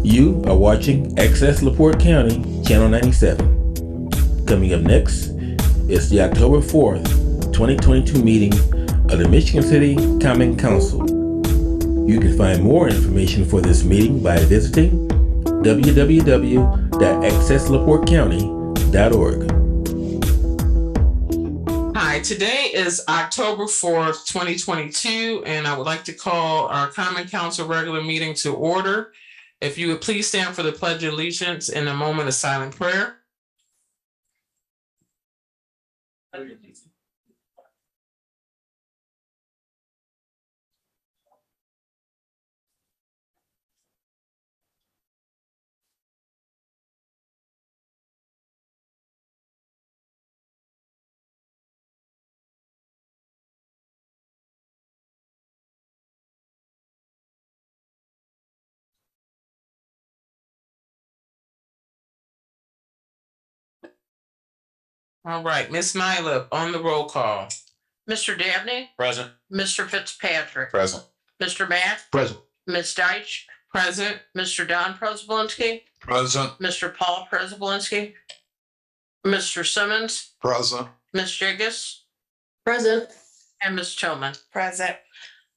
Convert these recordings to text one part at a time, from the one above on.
You are watching Access LaPorte County, Channel 97. Coming up next is the October 4th, 2022 meeting of the Michigan City Common Council. You can find more information for this meeting by visiting www.accesslaportecounty.org. Hi, today is October 4th, 2022, and I would like to call our Common Council regular meeting to order. If you would please stand for the Pledge of Allegiance in a moment of silent prayer. All right, Ms. Nyla on the roll call. Mr. Dabney, Present. Mr. Fitzpatrick, Present. Mr. Mack, Present. Ms. Deitch, Present. Mr. Don Prespolinski, Present. Mr. Paul Prespolinski, Mr. Simmons, Present. Ms. Jiggis, Present. and Ms. Tillman. Present.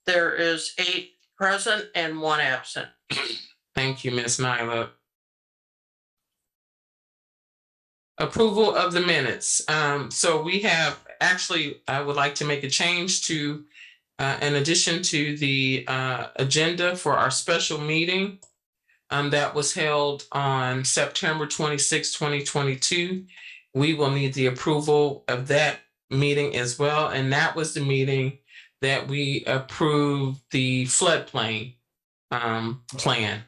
There is 8 present and 1 absent. Thank you, Ms. Nyla. Approval of the minutes. So we have actually, I would like to make a change to, in addition to the agenda for our special meeting that was held on September 26, 2022. We will need the approval of that meeting as well. And that was the meeting that we approved the floodplain plan.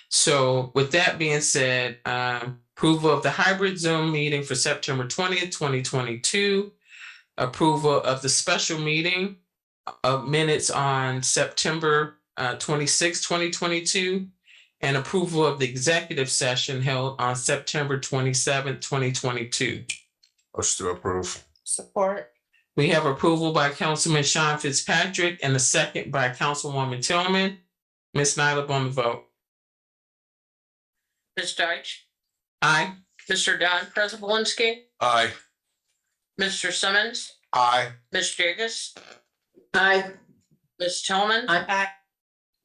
So with that being said, approval of the hybrid Zoom meeting for September 20th, 2022, approval of the special meeting of minutes on September 26, 2022, and approval of the executive session held on September 27th, 2022. Motion to approve. Support. We have approval by Councilman Sean Fitzpatrick and a second by Councilwoman Tillman. Ms. Nyla on the vote. Ms. Deitch, Aye. Mr. Don Prespolinski, Aye. Mr. Simmons, Aye. Ms. Jiggis, Aye. Ms. Tillman, Aye.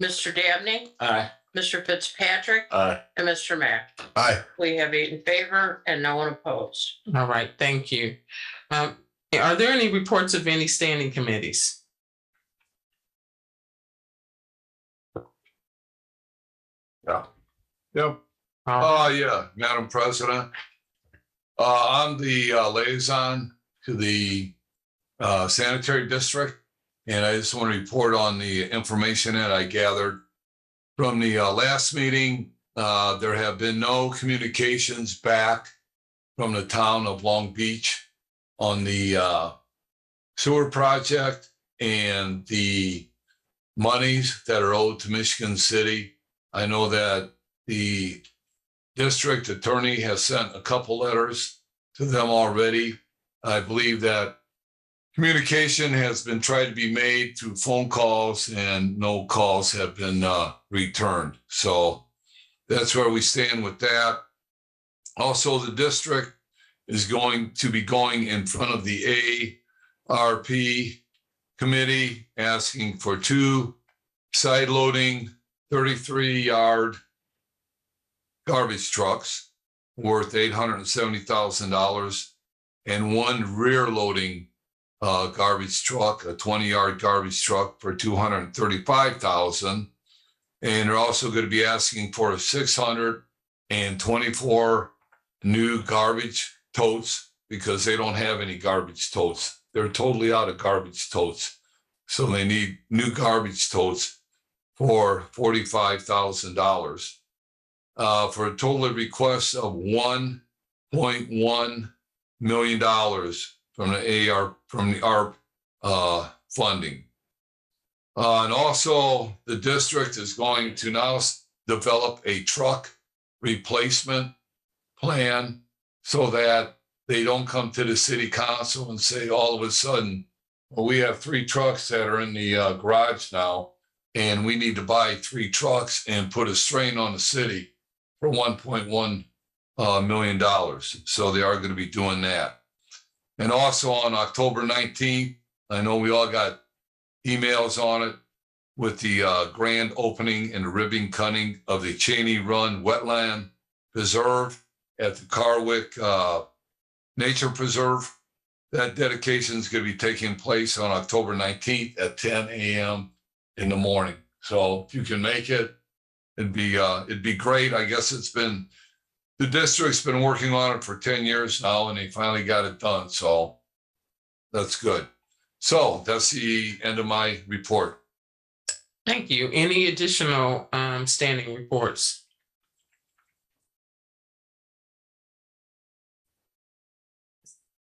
Mr. Dabney, Aye. Mr. Fitzpatrick, Aye. and Mr. Mack. Aye. We have 8 in favor and no one opposed. All right, thank you. Are there any reports of any standing committees? Yeah. Yep. Uh, Madam President. I'm the liaison to the sanitary district, and I just want to report on the information that I gathered from the last meeting. There have been no communications back from the town of Long Beach on the sewer project and the monies that are owed to Michigan City. I know that the district attorney has sent a couple letters to them already. I believe that communication has been tried to be made through phone calls and no calls have been returned. So that's where we stand with that. Also, the district is going to be going in front of the ARP committee asking for 2 side loading 33-yard garbage trucks worth $870,000 and 1 rear loading garbage truck, a 20-yard garbage truck for $235,000. And they're also going to be asking for 624 new garbage totes because they don't have any garbage totes. They're totally out of garbage totes. So they need new garbage totes for $45,000 for a total request of $1.1 million from the ARP funding. And also the district is going to now develop a truck replacement plan so that they don't come to the city council and say all of a sudden, well, we have 3 trucks that are in the garage now, and we need to buy 3 trucks and put a strain on the city. for $1.1 million. So they are going to be doing that. And also on October 19th, I know we all got emails on it with the grand opening and ribbon cutting of the Cheney Run Wetland Preserve at the Carwick Nature Preserve. That dedication is going to be taking place on October 19th at 10 a.m. in the morning. So if you can make it, it'd be great. I guess the district's been working on it for 10 years now, and they finally got it done. So that's good. So that's the end of my report. Thank you. Any additional standing reports?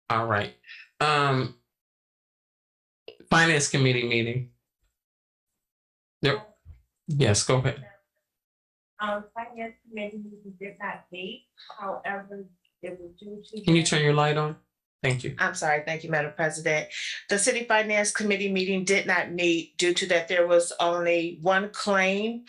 All right. Finance Committee meeting. There. Yes, go ahead. Finance committee meeting did not meet, however, it was due to. Can you turn your light on? Thank you. I'm sorry, thank you, Madam President. The City Finance Committee meeting did not meet due to that there was only one claim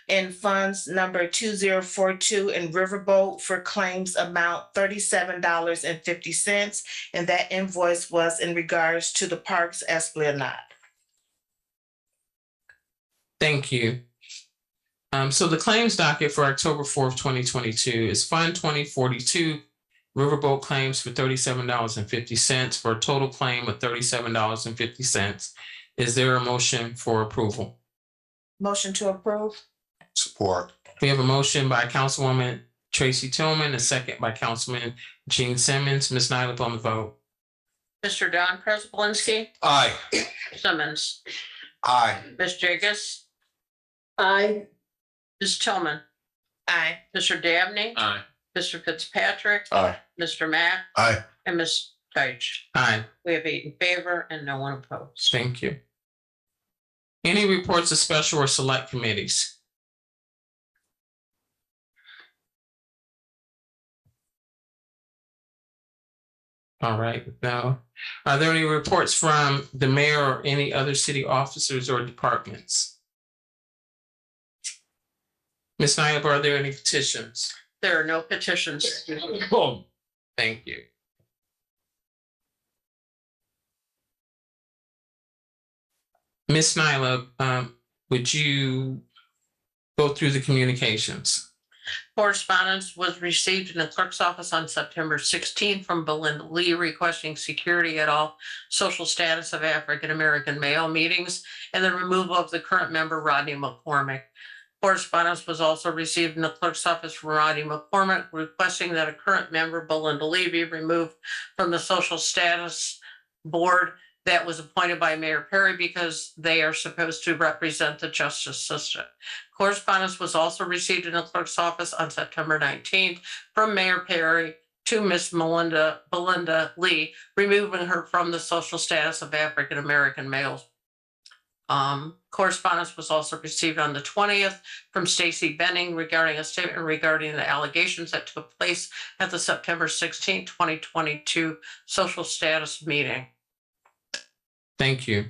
in funds number 2042 in Riverboat for claims amount $37.50. And that invoice was in regards to the Parks Esplanade. Thank you. So the claims docket for October 4th, 2022 is Fund 2042 Riverboat claims for $37.50 for a total claim of $37.50. Is there a motion for approval? Motion to approve. Support. We have a motion by Councilwoman Tracy Tillman, a second by Councilman Gene Simmons. Ms. Nyla on the vote. Mr. Don Prespolinski, Aye. Simmons, Aye. Ms. Jigus, Aye. Ms. Tillman, Aye. Mr. Dabney, Aye. Mr. Fitzpatrick, Aye. Mr. Matt, Aye. and Ms. Deitch. Aye. We have 8 in favor and no one opposed. Thank you. Any reports of special or select committees? All right, now, are there any reports from the mayor or any other city officers or departments? Ms. Nyla, are there any petitions? There are no petitions. Thank you. Ms. Nyla, would you go through the communications? Correspondence was received in the clerk's office on September 16th from Belinda Lee requesting security at all social status of African-American male meetings and the removal of the current member Rodney McCormick. Correspondence was also received in the clerk's office from Rodney McCormick requesting that a current member, Belinda Lee, be removed from the social status board that was appointed by Mayor Perry because they are supposed to represent the justice system. Correspondence was also received in the clerk's office on September 19th from Mayor Perry to Miss Belinda Lee, removing her from the social status of African-American males. Correspondence was also received on the 20th from Stacy Benning regarding a statement regarding the allegations that took place at the September 16, 2022 social status meeting. Thank you.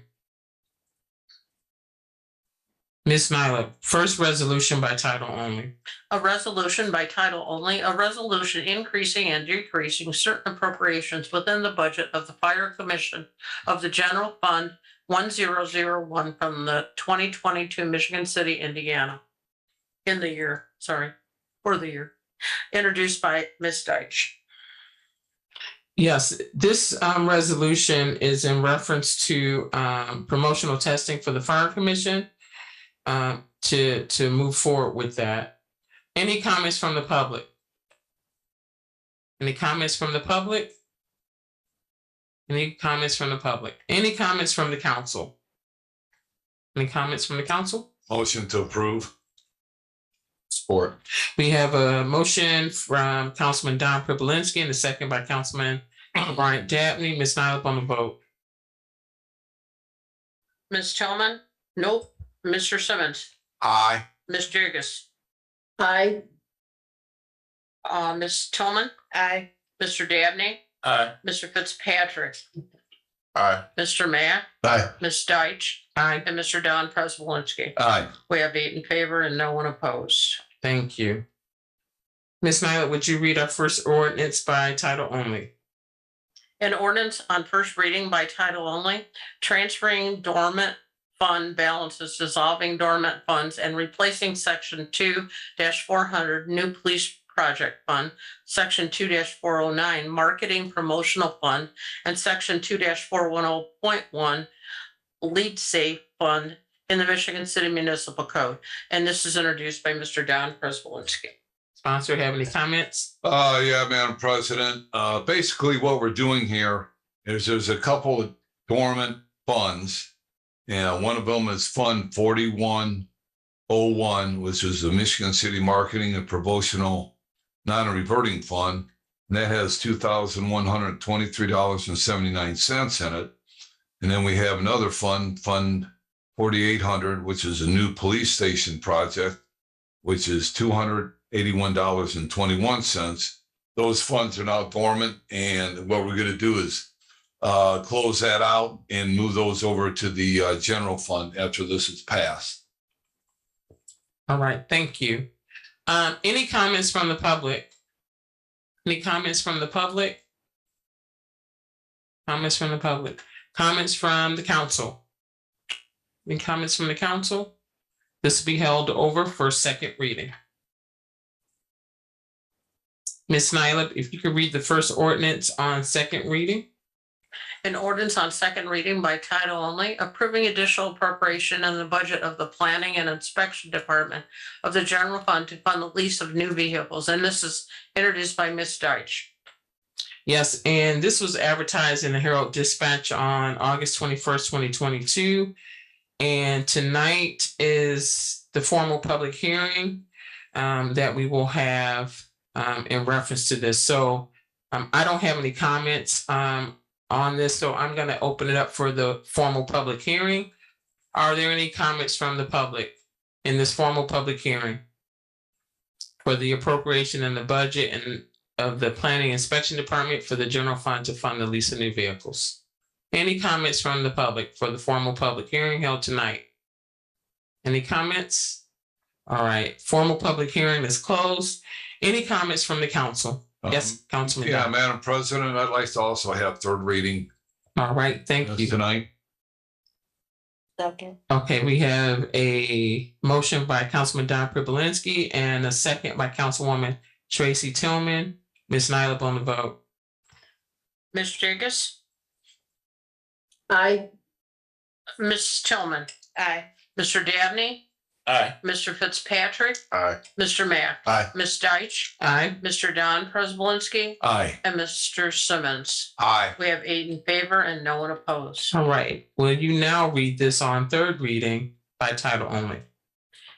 Ms. Nyla, first resolution by title only. A resolution by title only, a resolution increasing and decreasing certain appropriations within the budget of the Fire Commission of the General Fund 1001 from the 2022 Michigan City, Indiana. For the year. Introduced by Ms. Deitch. Yes, this resolution is in reference to promotional testing for the Fire Commission to move forward with that. Any comments from the public? Any comments from the public? Any comments from the public? Any comments from the council? Any comments from the council? Motion to approve. Support. We have a motion from Councilman Don Pripolinski and a second by Councilman Bryant Dabney. Ms. Nyla on the vote. Ms. Tillman? Nope. Mr. Simmons? Aye. Ms. Jigus? Aye. Ms. Tillman? Aye. Mr. Dabney? Aye. Mr. Fitzpatrick? Aye. Mr. Matt? Aye. Ms. Deitch? Aye. And Mr. Don Prespolinski. Aye. We have 8 in favor and no one opposed. Thank you. Ms. Nyla, would you read our first ordinance by title only? An ordinance on first reading by title only, transferring dormant fund balances, dissolving dormant funds, and replacing section 2-400 new police project fund, section 2-409 marketing promotional fund, and section 2-410.1 lead safe fund in the Michigan City Municipal Code. And this is introduced by Mr. Don Prespolinski. Sponsor, have any comments? Yeah, Madam President. Basically what we're doing here is there's a couple of dormant funds. And one of them is Fund 4101, which is the Michigan City Marketing and Promotional Non-Reverting Fund. And that has $2,123.79 in it. And then we have another fund, Fund 4800, which is a new police station project, which is $281.21. Those funds are now dormant, and what we're going to do is close that out and move those over to the general fund after this is passed. All right, thank you. Any comments from the public? Any comments from the public? Comments from the public? Comments from the council? Any comments from the council? This will be held over for second reading. Ms. Nyla, if you could read the first ordinance on second reading. An ordinance on second reading by title only, approving additional appropriation in the budget of the Planning and Inspection Department of the General Fund to fund the lease of new vehicles. And this is introduced by Ms. Deitch. Yes, and this was advertised in the Herald Dispatch on August 21st, 2022. And tonight is the formal public hearing that we will have in reference to this. So I don't have any comments on this, so I'm going to open it up for the formal public hearing. Are there any comments from the public in this formal public hearing for the appropriation and the budget and of the Planning Inspection Department for the general fund to fund the lease of new vehicles? Any comments from the public for the formal public hearing held tonight? Any comments? All right, formal public hearing is closed. Any comments from the council? Yes, Councilman. Yeah, Dodd. Madam President, I'd like to also have third reading All right, thank you. tonight. Second. Okay, we have a motion by Councilman Don Pribulinski and a second by Councilwoman Tracy Tillman. Ms. Nyla on the vote. Ms. Jigus? Aye. Ms. Tillman? Aye. Mr. Dabney? Aye. Mr. Fitzpatrick? Aye. Mr. Mack? Aye. Ms. Deitch? Aye. Mr. Don Prespolinski? Aye. And Mr. Simmons. Aye. We have 8 in favor and no one opposed. All right, will you now read this on third reading by title only?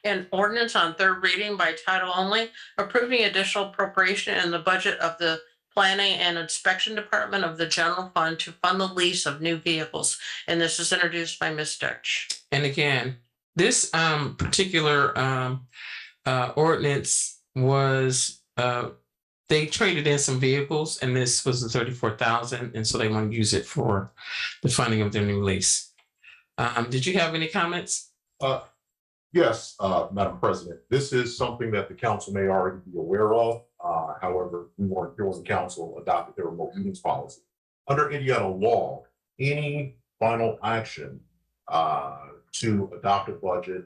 An ordinance on third reading by title only, approving additional appropriation in the budget of the Planning and Inspection Department of the General Fund to fund the lease of new vehicles. And this is introduced by Ms. Deitch. And again, this particular ordinance was they traded in some vehicles, and this was the 34,000, and so they want to use it for the funding of their new lease. Did you have any comments? Yes, Madam President, this is something that the council may already be aware of. However, we weren't here when the council adopted their remote meetings policy. Under Indiana law, any final action to adopt a budget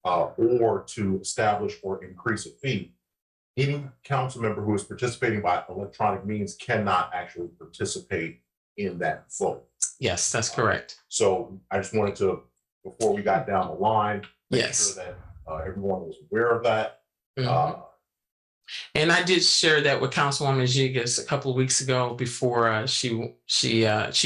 or to establish or increase a fee, any council member who is participating by electronic means cannot actually participate in that vote. Yes, that's correct. So I just wanted to, before we got down the line, make Yes. sure that everyone was aware of that. Mhm. And I did share that with Councilwoman Jigas a couple of weeks ago before she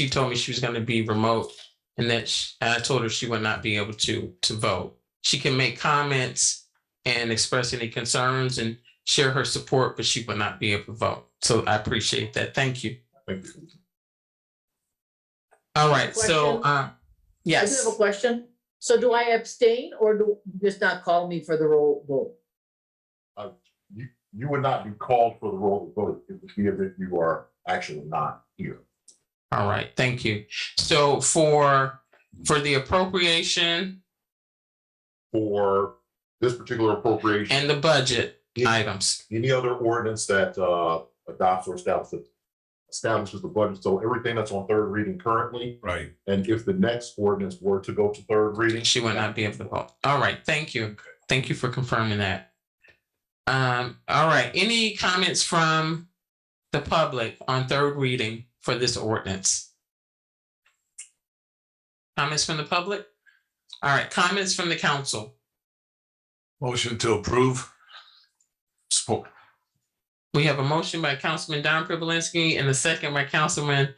told me she was going to be remote, and that I told her she would not be able to vote. She can make comments and express any concerns and share her support, but she would not be able to vote. So I appreciate that. Thank you. Thank you. All right. So I do yes. have a question. So do I abstain or do you just not call me for the roll vote? You would not be called for the roll of vote. It would be as if you are actually not here. All right. Thank you. So for the appropriation For this particular appropriation and the budget, items. Any other ordinance that adopts or establishes the budget, so everything that's on third reading currently, Right. and if the next ordinance were to go to third reading. She would not be able to vote. All right, thank you. Thank you for confirming that. All right, any comments from the public on third reading for this ordinance? Comments from the public? All right, comments from the council. Motion to approve. Support. We have a motion by Councilman Don Privilinski and a second by Councilman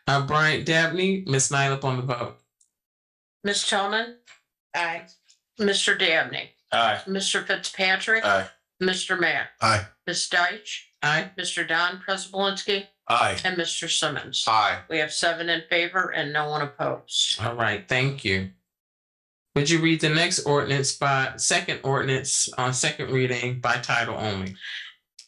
Bryant Dabney. Ms. Nyla on the vote. Ms. Tillman. Aye. Mr. Dabney. Aye. Mr. Fitzpatrick. Aye. Mr. Matt. Aye. Ms. Deitch. Aye. Mr. Don Prespolinski. Aye. And Mr. Simmons. Aye. We have 7 in favor and no one opposed. All right, thank you. Would you read the next ordinance on second reading by title only?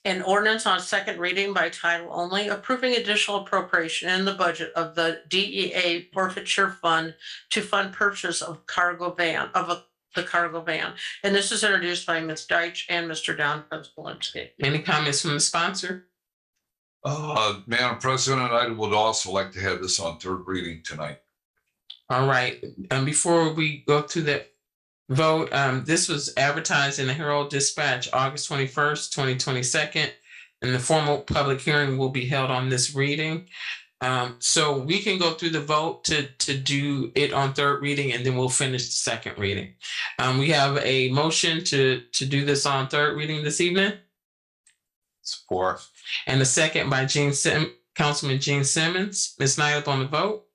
An ordinance on second reading by title only, approving additional appropriation in the budget of the DEA forfeiture fund to fund purchase of the cargo van. And this is introduced by Ms. Deitch and Mr. Don Prespolinski. Any comments from the sponsor? Madam President, I would also like to have this on third reading tonight. All right, and before we go to the vote, this was advertised in the Herald Dispatch, August 21st, 2022, and the formal public hearing will be held on this reading. So we can go through the vote to do it on third reading, and then we'll finish the second reading. We have a motion to do this on third reading this evening, Support. and a second by Councilman Gene Simmons. Ms. Nyla on the vote.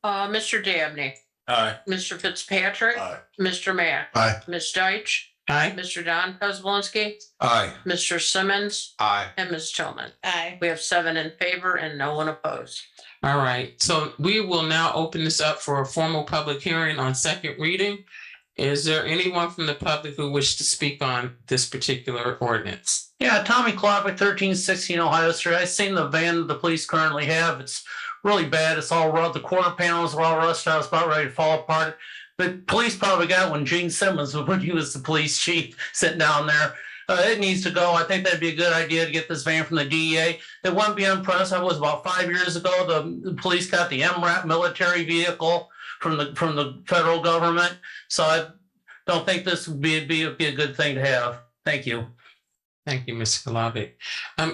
Mr. Dabney. Aye. Mr. Fitzpatrick. Aye. Mr. Matt. Aye. Ms. Deitch. Aye. Mr. Don Prespolinski. Aye. Mr. Simmons. Aye. And Ms. Tillman. Aye. We have 7 in favor and no one opposed. All right, so we will now open this up for a formal public hearing on second reading. Is there anyone from the public who wishes to speak on this particular ordinance? Yeah, Tommy Clark with 1316 Ohio Street. I've seen the van that the police currently have. It's really bad. It's all the quarter panels are all rusted out. It's about ready to fall apart. The police probably got when Gene Simmons, when he was the police chief, sitting down there. It needs to go. I think that'd be a good idea to get this van from the DEA. It wouldn't be unprecedented. It was about 5 years ago. The police got the MRAP military vehicle from the federal government. So I don't think this would be a good thing to have. Thank you. Thank you, Mr. Glavik.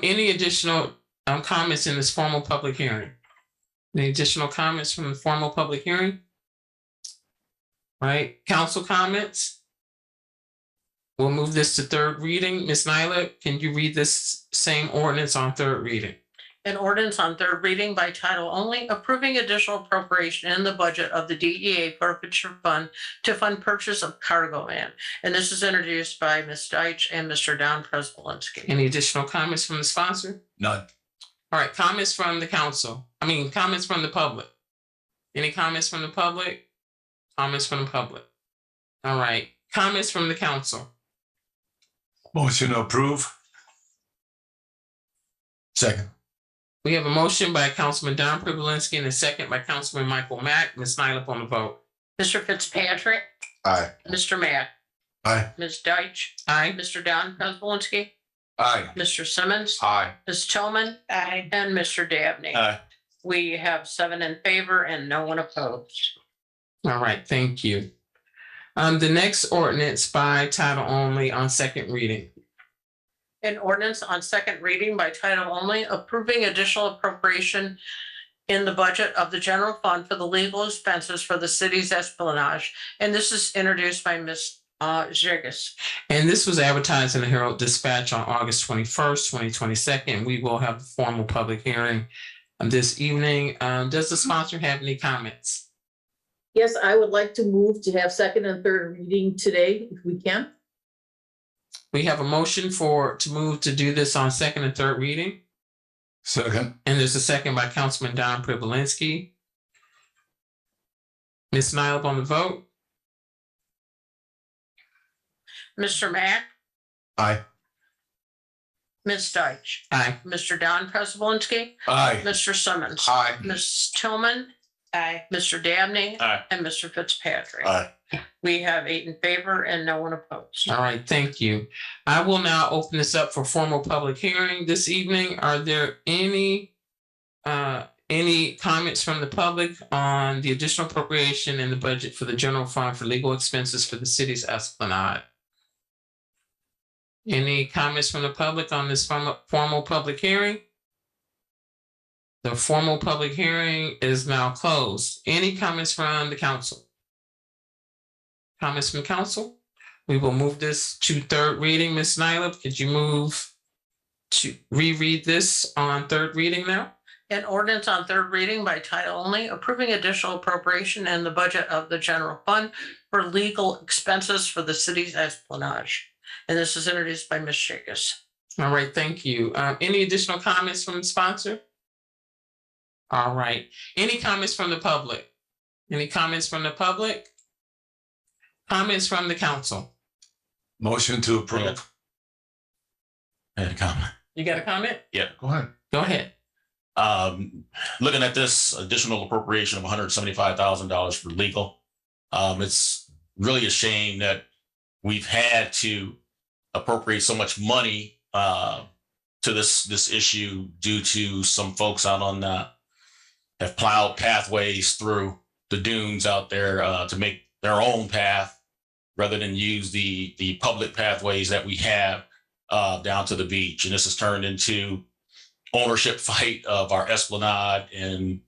Any additional comments in this formal public hearing? Any additional comments from the formal public hearing? All right, council comments? We'll move this to third reading. Ms. Nyla, can you read this same ordinance on third reading? An ordinance on third reading by title only, approving additional appropriation in the budget of the DEA forfeiture fund to fund purchase of cargo van. And this is introduced by Ms. Deitch and Mr. Don Prespolinski. Any additional comments from the sponsor? None. All right, comments from the council. Comments from the public. Any comments from the public? Comments from the public. All right, comments from the council. Motion to approve. Second. We have a motion by Councilman Don Privilinski and a second by Councilman Michael Mack. Ms. Nyla on the vote. Mr. Fitzpatrick. Aye. Mr. Matt. Aye. Ms. Deitch. Aye. Mr. Don Prespolinski. Aye. Mr. Simmons. Aye. Ms. Tillman. Aye. And Mr. Dabney. Aye. We have 7 in favor and no one opposed. All right, thank you. The next ordinance by title only on second reading. An ordinance on second reading by title only, approving additional appropriation in the budget of the general fund for the legal expenses for the city's espionage. And this is introduced by Ms. Jiggis. And this was advertised in the Herald Dispatch on August 21st, 2022. We will have a formal public hearing this evening. Does the sponsor have any comments? Yes, I would like to move to have second and third reading today, if we can. We have a motion to move to do this on second and third reading. Second. And there's a second by Councilman Don Privilinski. Ms. Nyla on the vote. Mr. Mack. Aye. Ms. Deitch. Aye. Mr. Don Prespolinski. Aye. Mr. Simmons. Aye. Ms. Tillman Aye. Mr. Dabney. Aye. And Mr. Fitzpatrick. Aye. We have 8 in favor and no one opposed. All right, thank you. I will now open this up for formal public hearing this evening. Are there any comments from the public on the additional appropriation in the budget for the general fund for legal expenses for the city's Esplanade? Any comments from the public on this formal public hearing? The formal public hearing is now closed. Any comments from the council? Comments from council? We will move this to third reading. Ms. Nyla, could you move to reread this on third reading now? An ordinance on third reading by title only, approving additional appropriation in the budget of the general fund for legal expenses for the city's Esplanade. And this is introduced by Ms. Jacobs. All right, thank you. Any additional comments from the sponsor? All right. Any comments from the public? Any comments from the public? Comments from the council? Motion to approve. I had a comment. You got a comment? Yeah. Go ahead. Go ahead. Looking at this additional appropriation of $175,000 for legal, it's really a shame that we've had to appropriate so much money to this issue due to some folks out on have plowed pathways through the dunes out there to make their own path rather than use the public pathways that we have down to the beach. And this has turned into ownership fight of our Esplanade, and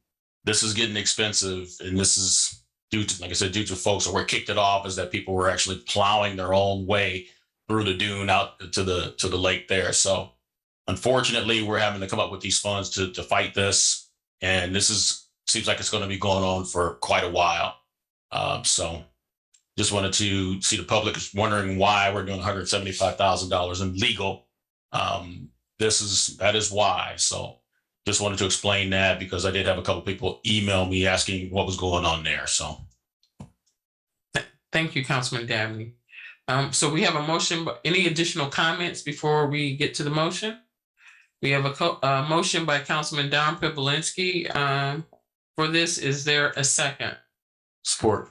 this is getting expensive. And this is due to, like I said, due to folks, or where kicked it off is that people were actually plowing their own way through the dune out to the lake there. So unfortunately, we're having to come up with these funds to fight this. And this seems like it's going to be going on for quite a while. So just wanted to see the public is wondering why we're doing $175,000 in legal. That is why. So just wanted to explain that because I did have a couple people email me asking what was going on there. So Thank you, Councilman Dabney. So we have a motion, but any additional comments before we get to the motion? We have a motion by Councilman Don Privilinski for this. Is there a second? support.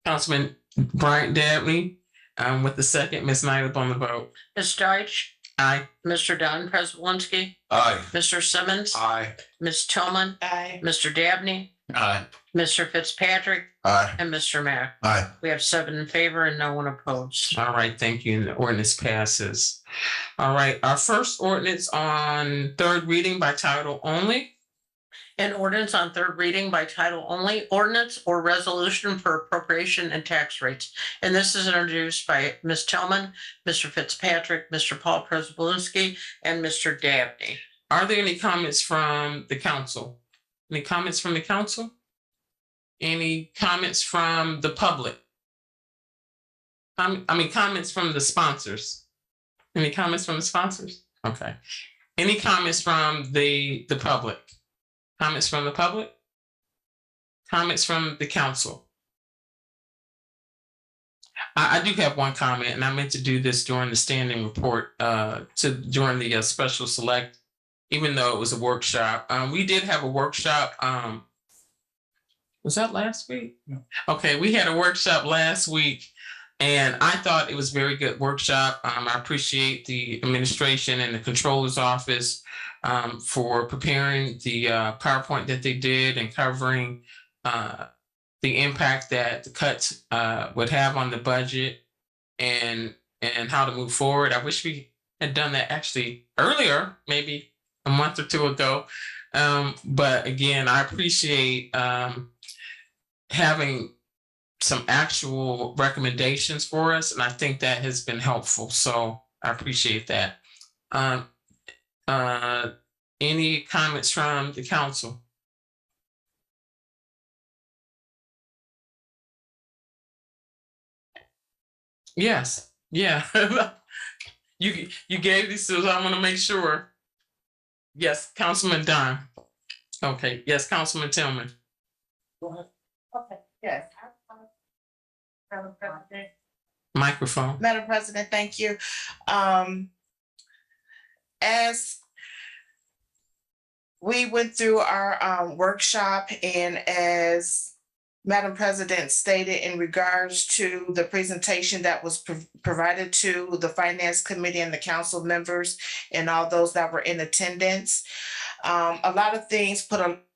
Councilman Bryant Dabney with the second. Ms. Nyla on the vote. Ms. Deitch, Aye. Mr. Don Prespolinski, Aye. Mr. Simmons, Aye. Ms. Tillman, Aye. Mr. Dabney, Aye. Mr. Fitzpatrick, Aye. and Mr. Mack. Aye. We have 7 in favor and no one opposed. All right, thank you. And the ordinance passes. All right, our first ordinance on third reading by title only. An ordinance on third reading by title only, ordinance or resolution for appropriation and tax rates. And this is introduced by Ms. Tillman, Mr. Fitzpatrick, Mr. Paul Prespolinski, and Mr. Dabney. Are there any comments from the council? Any comments from the council? Any comments from the public? Comments from the sponsors. Any comments from the sponsors? Okay. Any comments from the public? Comments from the public? Comments from the council? I do have one comment, and I meant to do this during the standing report, during the special select, even though it was a workshop. We did have a workshop. Was that last week? Okay, we had a workshop last week, and I thought it was a very good workshop. I appreciate the administration and the controller's office for preparing the PowerPoint that they did and covering the impact that the cuts would have on the budget and how to move forward. I wish we had done that actually earlier, maybe a month or two ago. But again, I appreciate having some actual recommendations for us, and I think that has been helpful. So I appreciate that. Any comments from the council? Yes, yeah. You gave these, so I want to make sure. Yes, Councilman Don. Okay, yes, Councilman Tillman. Okay, yes. Madam President. Microphone. Madam President, thank you. As We went through our workshop, and as Madam President stated in regards to the presentation that was provided to the Finance Committee and the council members and all those that were in attendance. A lot of things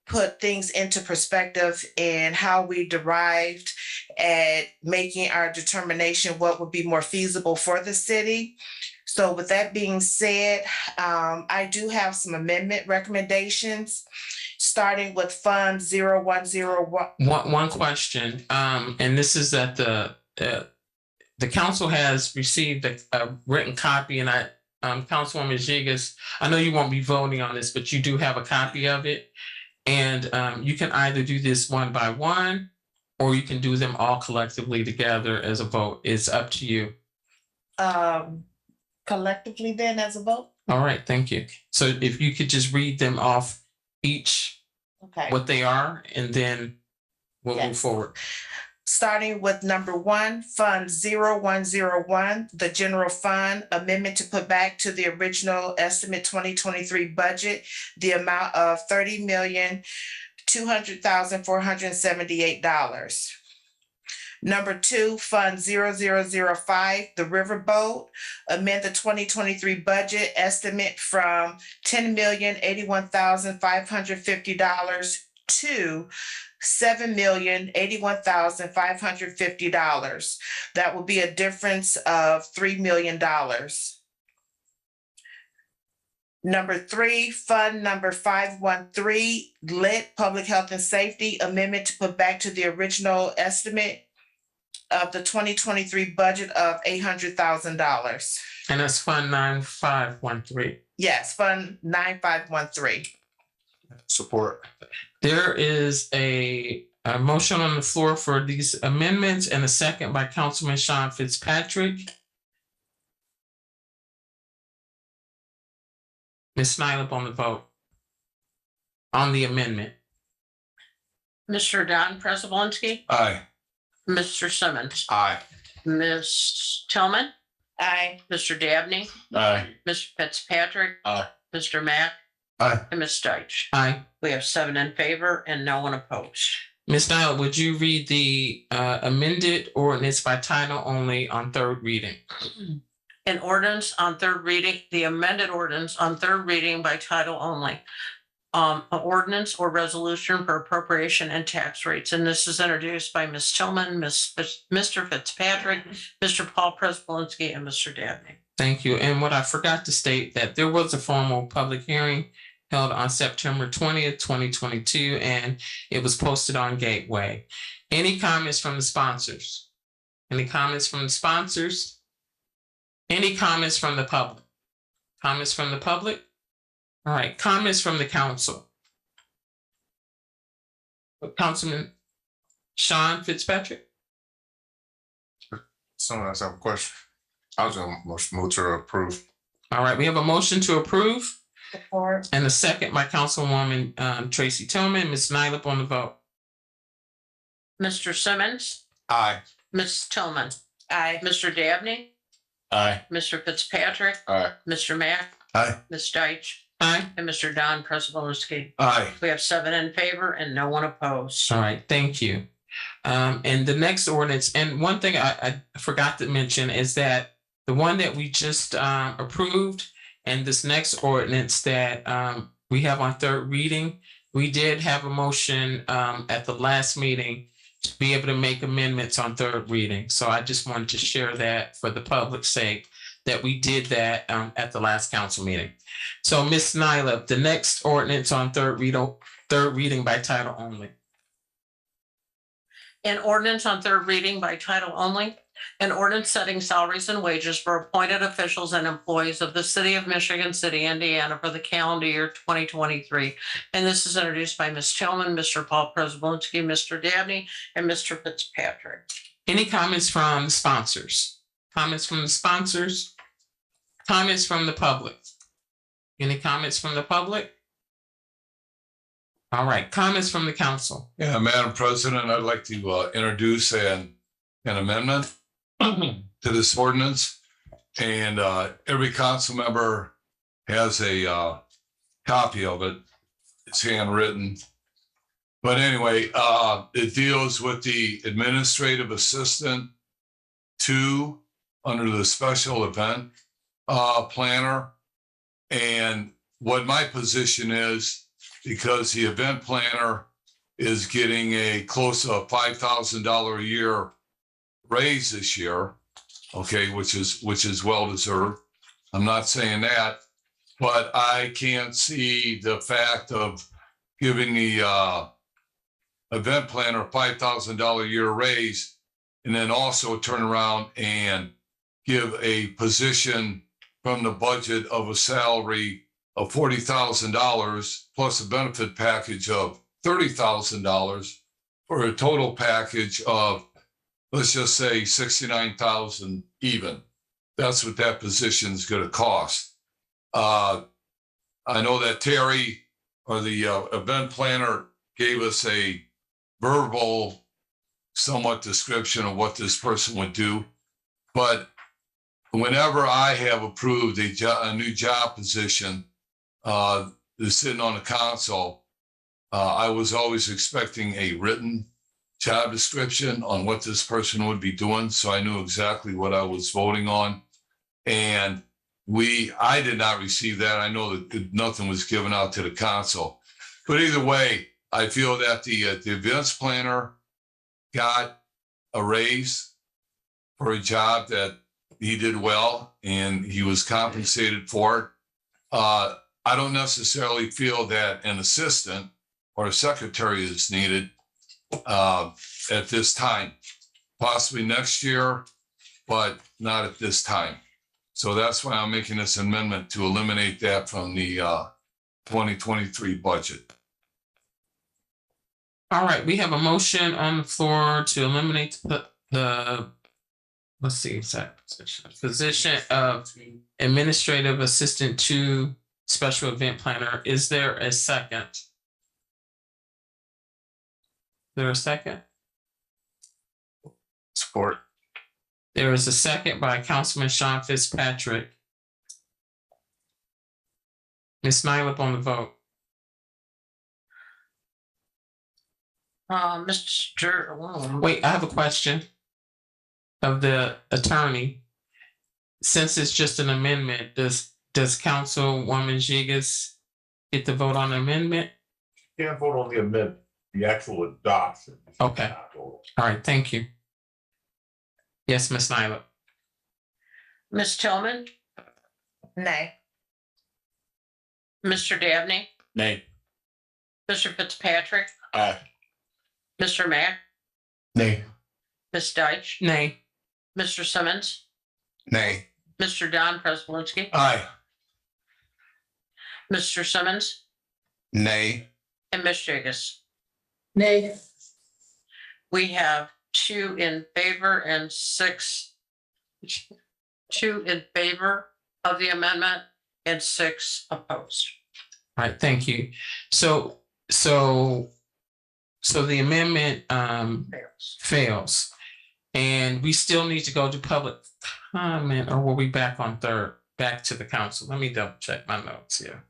put things into perspective in how we derived at making our determination what would be more feasible for the city. So with that being said, I do have some amendment recommendations, starting with Fund 0101. One question, and this is that the council has received a written copy, and Councilwoman Jigas, I know you won't be voting on this, but you do have a copy of it. And you can either do this one by one, or you can do them all collectively together as a vote. It's up to you. Collectively then as a vote? All right, thank you. So if you could just read them off each, Okay. what they are, and then we'll move Yes. forward. Starting with number one, Fund 0101, the general fund amendment to put back to the original estimate 2023 budget, the amount of $30,200,478. Number two, Fund 0005, the riverboat, amend the 2023 budget estimate from $10,081,550 to $7,081,550. That will be a difference of $3 million. Number three, Fund number 513, Lit, Public Health and Safety, amendment to put back to the original estimate of the 2023 budget of $800,000. And that's Fund 9513. Yes, Fund 9513. Support. There is a motion on the floor for these amendments and a second by Councilman Sean Fitzpatrick. Ms. Nyla on the vote. On the amendment. Mr. Don Prespolinski, Aye. Mr. Simmons, Aye. Ms. Tillman, Aye. Mr. Dabney, Aye. Mr. Fitzpatrick. Aye. Mr. Mack. Aye. And Ms. Deitch. Aye. We have 7 in favor and no one opposed. Ms. Nyla, would you read the amended ordinance by title only on third reading? An ordinance on third reading, the amended ordinance on third reading by title only. An ordinance or resolution for appropriation and tax rates. And this is introduced by Ms. Tillman, Mr. Fitzpatrick, Mr. Paul Prespolinski, and Mr. Dabney. Thank you. And what I forgot to state that there was a formal public hearing held on September 20th, 2022, and it was posted on Gateway. Any comments from the sponsors? Any comments from the sponsors? Any comments from the public? Comments from the public? All right, comments from the council. Councilman Sean Fitzpatrick? Someone else have a question? I was gonna move to approve. All right, we have a motion to approve Support. and a second by Councilwoman Tracy Tillman. Ms. Nyla on the vote. Mr. Simmons, Aye. Ms. Tillman, Aye. Mr. Dabney, Aye. Mr. Fitzpatrick, Aye. Mr. Mack, Aye. Ms. Deitch, Aye. and Mr. Don Prespolinski. Aye. We have 7 in favor and no one opposed. All right, thank you. And the next ordinance, and one thing I forgot to mention is that the one that we just approved and this next ordinance that we have on third reading, we did have a motion at the last meeting to be able to make amendments on third reading. So I just wanted to share that for the public's sake, that we did that at the last council meeting. So Ms. Nyla, the next ordinance on third reading by title only. An ordinance on third reading by title only. An ordinance setting salaries and wages for appointed officials and employees of the city of Michigan City, Indiana for the calendar year 2023. And this is introduced by Ms. Tillman, Mr. Paul Prespolinski, Mr. Dabney, and Mr. Fitzpatrick. Any comments from the sponsors? Comments from the sponsors? Comments from the public? Any comments from the public? All right, comments from the council. Yeah, Madam President, I'd like to introduce an amendment to this ordinance. And every council member has a copy of it. It's handwritten. But anyway, it deals with the administrative assistant two under the special event planner. And what my position is, because the event planner is getting a close to $5,000 a year raise this year, okay, which is well deserved. I'm not saying that, but I can't see the fact of giving the event planner a $5,000 a year raise and then also turn around and give a position from the budget of a salary of $40,000 plus a benefit package of $30,000 for a total package of, let's just say, $69,000 even. That's what that position is going to cost. I know that Terry, or the event planner, gave us a verbal, somewhat description of what this person would do. But whenever I have approved a new job position that's sitting on the council, I was always expecting a written job description on what this person would be doing, so I knew exactly what I was voting on. And I did not receive that. I know that nothing was given out to the council. But either way, I feel that the events planner got a raise for a job that he did well, and he was compensated for it. I don't necessarily feel that an assistant or a secretary is needed at this time. Possibly next year, but not at this time. So that's why I'm making this amendment to eliminate that from the 2023 budget. All right, we have a motion on the floor to eliminate the let's see, exact position of administrative assistant to special event planner. Is there a second? Is there a second? Support. There is a second by Councilman Sean Fitzpatrick. Ms. Nyla on the vote. Wait, I have a question of the attorney. Since it's just an amendment, does Councilwoman Jigas get to vote on the amendment? Can't vote on the amendment, the actual adoption. Okay. All right, thank you. Yes, Ms. Nyla. Ms. Tillman, Nay. Mr. Dabney, Nay. Mr. Fitzpatrick, Aye. Mr. Mack, Nay. Ms. Deitch, Nay. Mr. Simmons, Nay. Mr. Don Prespolinski, Aye. Mr. Simmons, Nay. and Ms. Jigas. Nay. We have 2 in favor and 6, 2 in favor of the amendment and 6 opposed. All right, thank you. So the amendment fails. And we still need to go to public comment, or were we back on third, back to the council? Let me double check my notes here.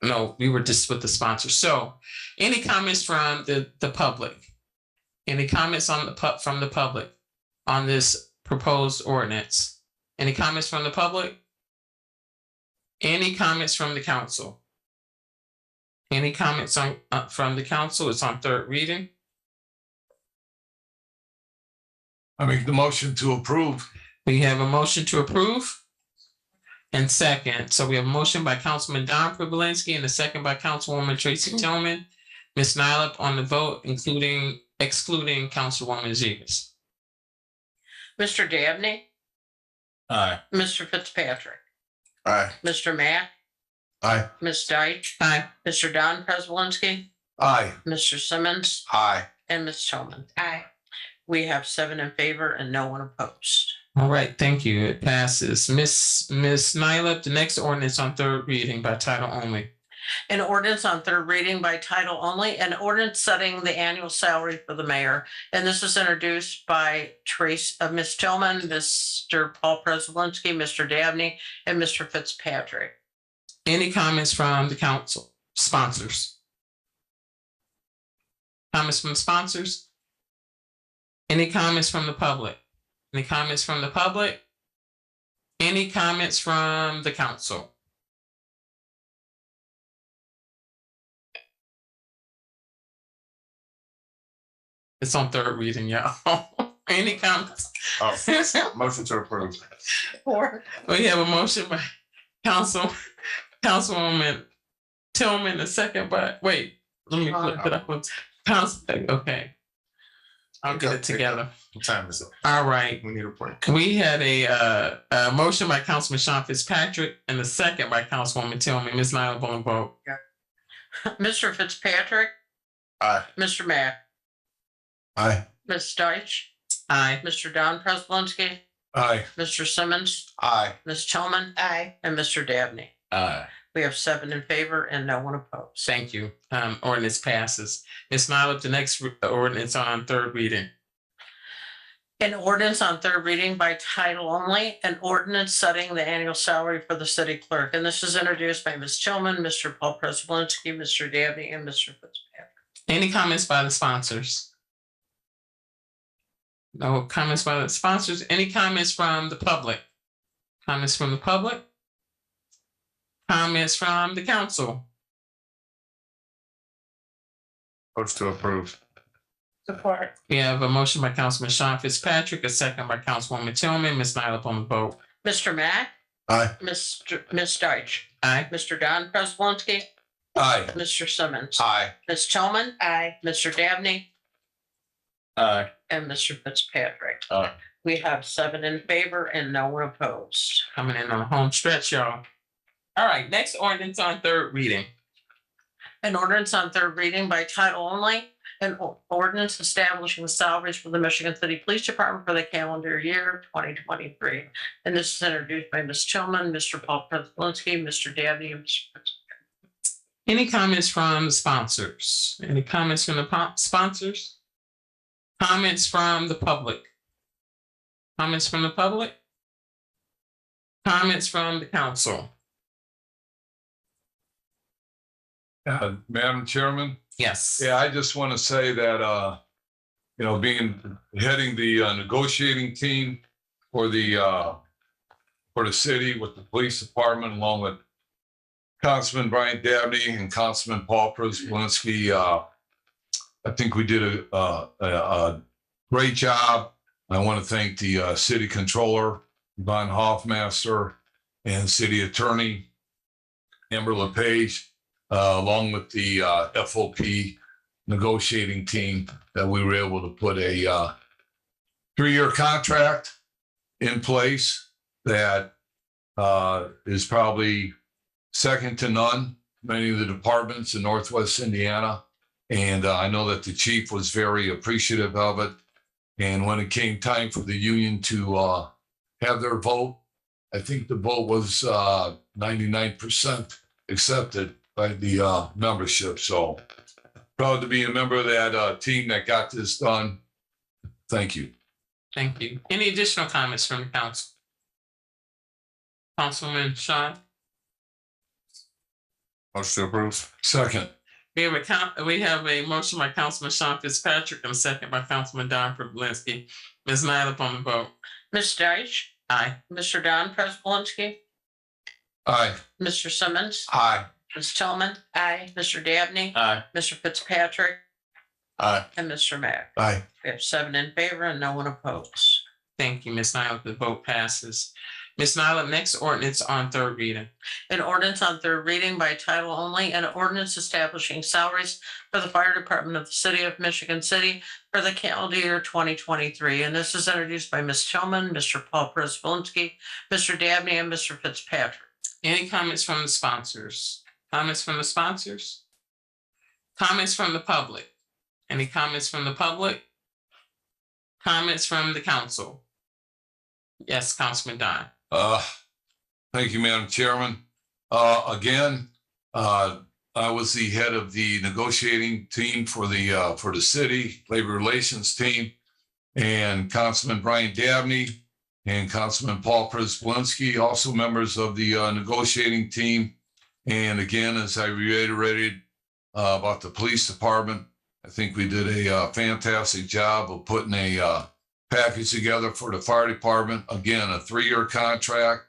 No, we were just with the sponsor. So any comments from the public? Any comments from the public on this proposed ordinance? Any comments from the public? Any comments from the council? Any comments from the council? It's on third reading. I make the motion to approve. We have a motion to approve and second. So we have a motion by Councilman Don Privilinski and a second by Councilwoman Tracy Tillman. Ms. Nyla on the vote, excluding Councilwoman Jigas. Mr. Dabney, Aye. Mr. Fitzpatrick, Aye. Mr. Mack, Aye. Ms. Deitch, Aye. Mr. Don Prespolinski, Aye. Mr. Simmons, Aye. and Ms. Tillman. Aye. We have 7 in favor and no one opposed. All right, thank you. It passes. Ms. Nyla, the next ordinance on third reading by title only. An ordinance on third reading by title only, an ordinance setting the annual salary for the mayor. And this is introduced by Ms. Tillman, Mr. Paul Prespolinski, Mr. Dabney, and Mr. Fitzpatrick. Any comments from the council sponsors? Comments from the sponsors? Any comments from the public? Any comments from the public? Any comments from the council? It's on third reading, y'all. Any comments? Motion to approve. We have a motion by Councilwoman Tillman, a second by, wait, let me flip it up. Okay. I'll get it together. What time is it? All right. We need a break. We had a motion by Councilman Sean Fitzpatrick and a second by Councilwoman Tillman. Ms. Nyla on the vote. Mr. Fitzpatrick, Aye. Mr. Mack, Aye. Ms. Deitch, Aye. Mr. Don Prespolinski, Aye. Mr. Simmons, Aye. Ms. Tillman. Aye. And Mr. Dabney. Aye. We have 7 in favor and no one opposed. Thank you. Ordinance passes. Ms. Nyla, the next ordinance on third reading. An ordinance on third reading by title only, an ordinance setting the annual salary for the city clerk. And this is introduced by Ms. Tillman, Mr. Paul Prespolinski, Mr. Dabney, and Mr. Fitzpatrick. Any comments by the sponsors? No comments by the sponsors. Any comments from the public? Comments from the public? Comments from the council? Motion to approve. Support. We have a motion by Councilman Sean Fitzpatrick, a second by Councilwoman Tillman. Ms. Nyla on the vote. Mr. Mack, Aye. Ms. Deitch, Aye. Mr. Don Prespolinski, Aye. Mr. Simmons, Aye. Ms. Tillman, Aye. Mr. Dabney, Aye. and Mr. Fitzpatrick. Aye. We have 7 in favor and no one opposed. Coming in on the home stretch, y'all. All right, next ordinance on third reading. An ordinance on third reading by title only, an ordinance establishing the salaries for the Michigan City Police Department for the calendar year 2023. And this is introduced by Ms. Tillman, Mr. Paul Prespolinski, Mr. Dabney, and Mr. Fitzpatrick. Any comments from the sponsors? Any comments from the sponsors? Comments from the public? Comments from the public? Comments from the council? Madam Chairman? Yes. Yeah, I just want to say that, heading the negotiating team for the city with the police department, along with Councilman Brian Dabney and Councilman Paul Prespolinski, I think we did a great job. I want to thank the city controller, Yvonne Hoffmaster, and city attorney, Amber LePage, along with the FOP negotiating team, that we were able to put a 3-year contract in place that is probably second to none, many of the departments in Northwest Indiana. And I know that the chief was very appreciative of it. And when it came time for the union to have their vote, I think the vote was 99% accepted by the membership. So proud to be a member of that team that got this done. Thank you. Thank you. Any additional comments from the council? Councilman Sean? Motion to approve. Second. We have a motion by Councilman Sean Fitzpatrick and a second by Councilman Don Prespolinski. Ms. Nyla on the vote. Ms. Deitch, Aye. Mr. Don Prespolinski, Aye. Mr. Simmons, Aye. Ms. Tillman. Aye. Mr. Dabney, Aye. Mr. Fitzpatrick, Aye. and Mr. Mack. Aye. We have 7 in favor and no one opposed. Thank you, Ms. Nyla. The vote passes. Ms. Nyla, next ordinance on third reading. An ordinance on third reading by title only, an ordinance establishing salaries for the fire department of the city of Michigan City for the calendar year 2023. And this is introduced by Ms. Tillman, Mr. Paul Prespolinski, Mr. Dabney, and Mr. Fitzpatrick. Any comments from the sponsors? Comments from the sponsors? Comments from the public? Any comments from the public? Comments from the council? Yes, Councilman Don. Thank you, Madam Chairman. Again, I was the head of the negotiating team for the city labor relations team, and Councilman Brian Dabney and Councilman Paul Przybylski, also members of the negotiating team. And again, as I reiterated about the police department, I think we did a fantastic job of putting a package together for the fire department. Again, a 3-year contract,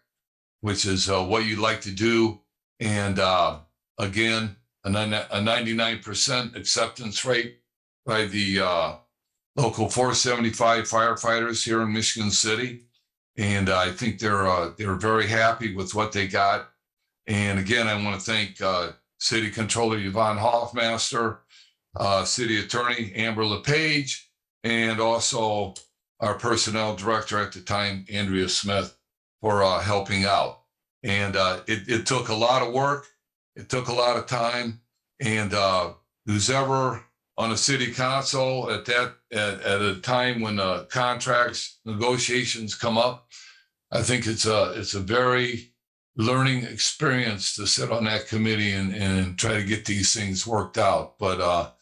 which is what you'd like to do. And again, a 99% acceptance rate by the local 475 firefighters here in Michigan City. And I think they're very happy with what they got. And again, I want to thank City Controller Yvonne Hoffmaster, City Attorney Amber LePage, and also our Personnel Director at the time, Andrea Smith, for helping out. And it took a lot of work. It took a lot of time. And who's ever on a city council at a time when contracts negotiations come up, I think it's a very learning experience to sit on that committee and try to get these things worked out. But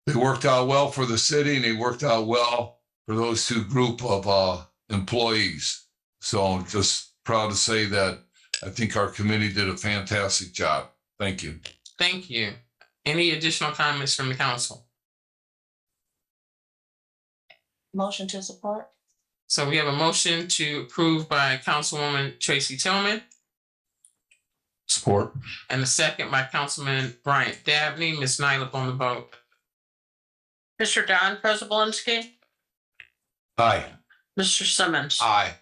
they worked out well for the city, and they worked out well for those two group of employees. So I'm just proud to say that I think our committee did a fantastic job. Thank you. Thank you. Any additional comments from the council? Motion to support. So we have a motion to approve by Councilwoman Tracy Tillman Support. and a second by Councilman Bryant Dabney. Ms. Nyla on the vote. Mr. Don Prespolinski, Aye. Mr. Simmons, Aye.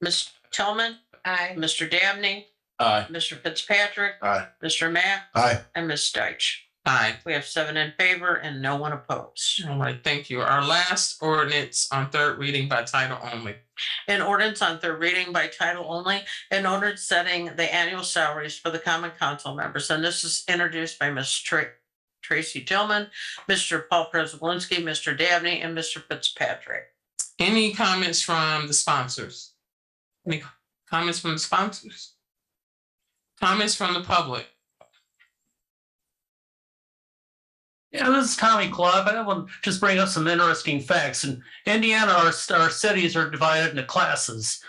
Ms. Tillman, Aye. Mr. Dabney, Aye. Mr. Fitzpatrick, Aye. Mr. Matt, Aye. and Ms. Deitch. Aye. We have 7 in favor and no one opposed. All right, thank you. Our last ordinance on third reading by title only. An ordinance on third reading by title only, an ordinance setting the annual salaries for the common council members. And this is introduced by Ms. Tracy Tillman, Mr. Paul Przybylski, Mr. Dabney, and Mr. Fitzpatrick. Any comments from the sponsors? Any comments from the sponsors? Comments from the public? Yeah, this is Tommy Club. I want to just bring up some interesting facts. In Indiana, our cities are divided into classes.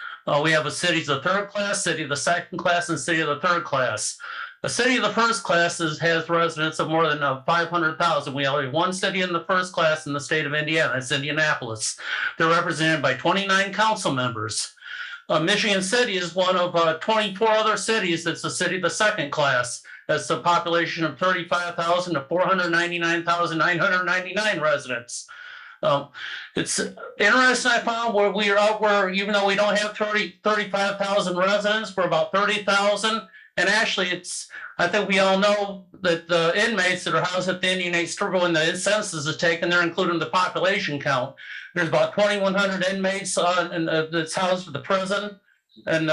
We have a city of the third class, city of the second class, and city of the third class. The city of the first class has residents of more than 500,000. We only have one city in the first class in the state of Indiana. It's Indianapolis. They're represented by 29 council members. Michigan City is one of 24 other cities that's the city of the second class. That's a population of 35,000 to 499,999 residents. It's interesting, I found where we are out where, even though we don't have 35,000 residents, we're about 30,000. And actually, I think we all know that the inmates that are housed at the Indian Struggle when the census is taken, they're including the population count. There's about 2,100 inmates that's housed at the prison, and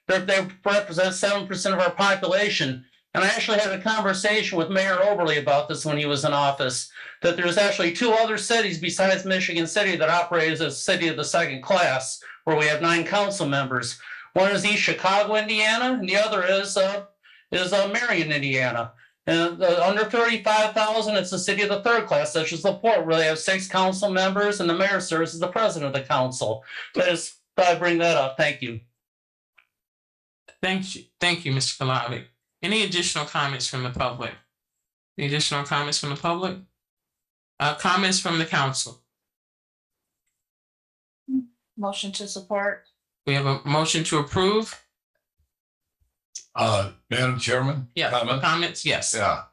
they represent 7% of our population. And I actually had a conversation with Mayor Oberle about this when he was in office, that there's actually 2 other cities besides Michigan City that operate as a city of the second class, where we have 9 council members. One is East Chicago, Indiana, and the other is Marion, Indiana. And under 35,000, it's the city of the third class, such as LaPorte, where they have 6 council members, and the mayor serves as the president of the council. But just thought I'd bring that up. Thank you. Thank you, Mr. Kalavi. Any additional comments from the public? Any additional comments from the public? Comments from the council? Motion to support. We have a motion to approve. Madam Chairman? Yeah, Comment? comments, yes. Yeah.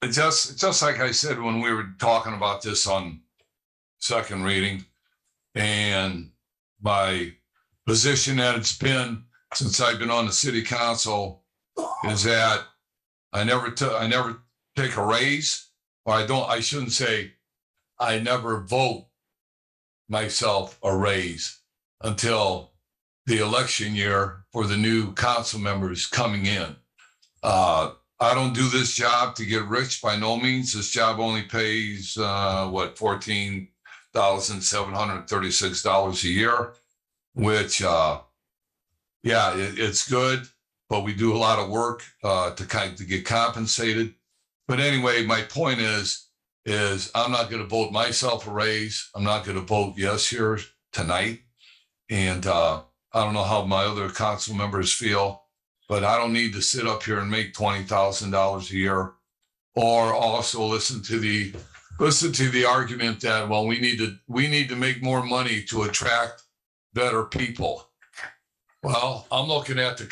Just like I said, when we were talking about this on second reading, and my position that it's been since I've been on the city council is that I never take a raise, or I shouldn't say I never vote myself a raise until the election year for the new council members coming in. I don't do this job to get rich by no means. This job only pays $14,736 a year, which it's good, but we do a lot of work to get compensated. But anyway, my point is I'm not going to vote myself a raise. I'm not going to vote yes here tonight. And I don't know how my other council members feel, but I don't need to sit up here and make $20,000 a year, or also listen to the argument that, well, we need to make more money to attract better people. Well, I'm looking at the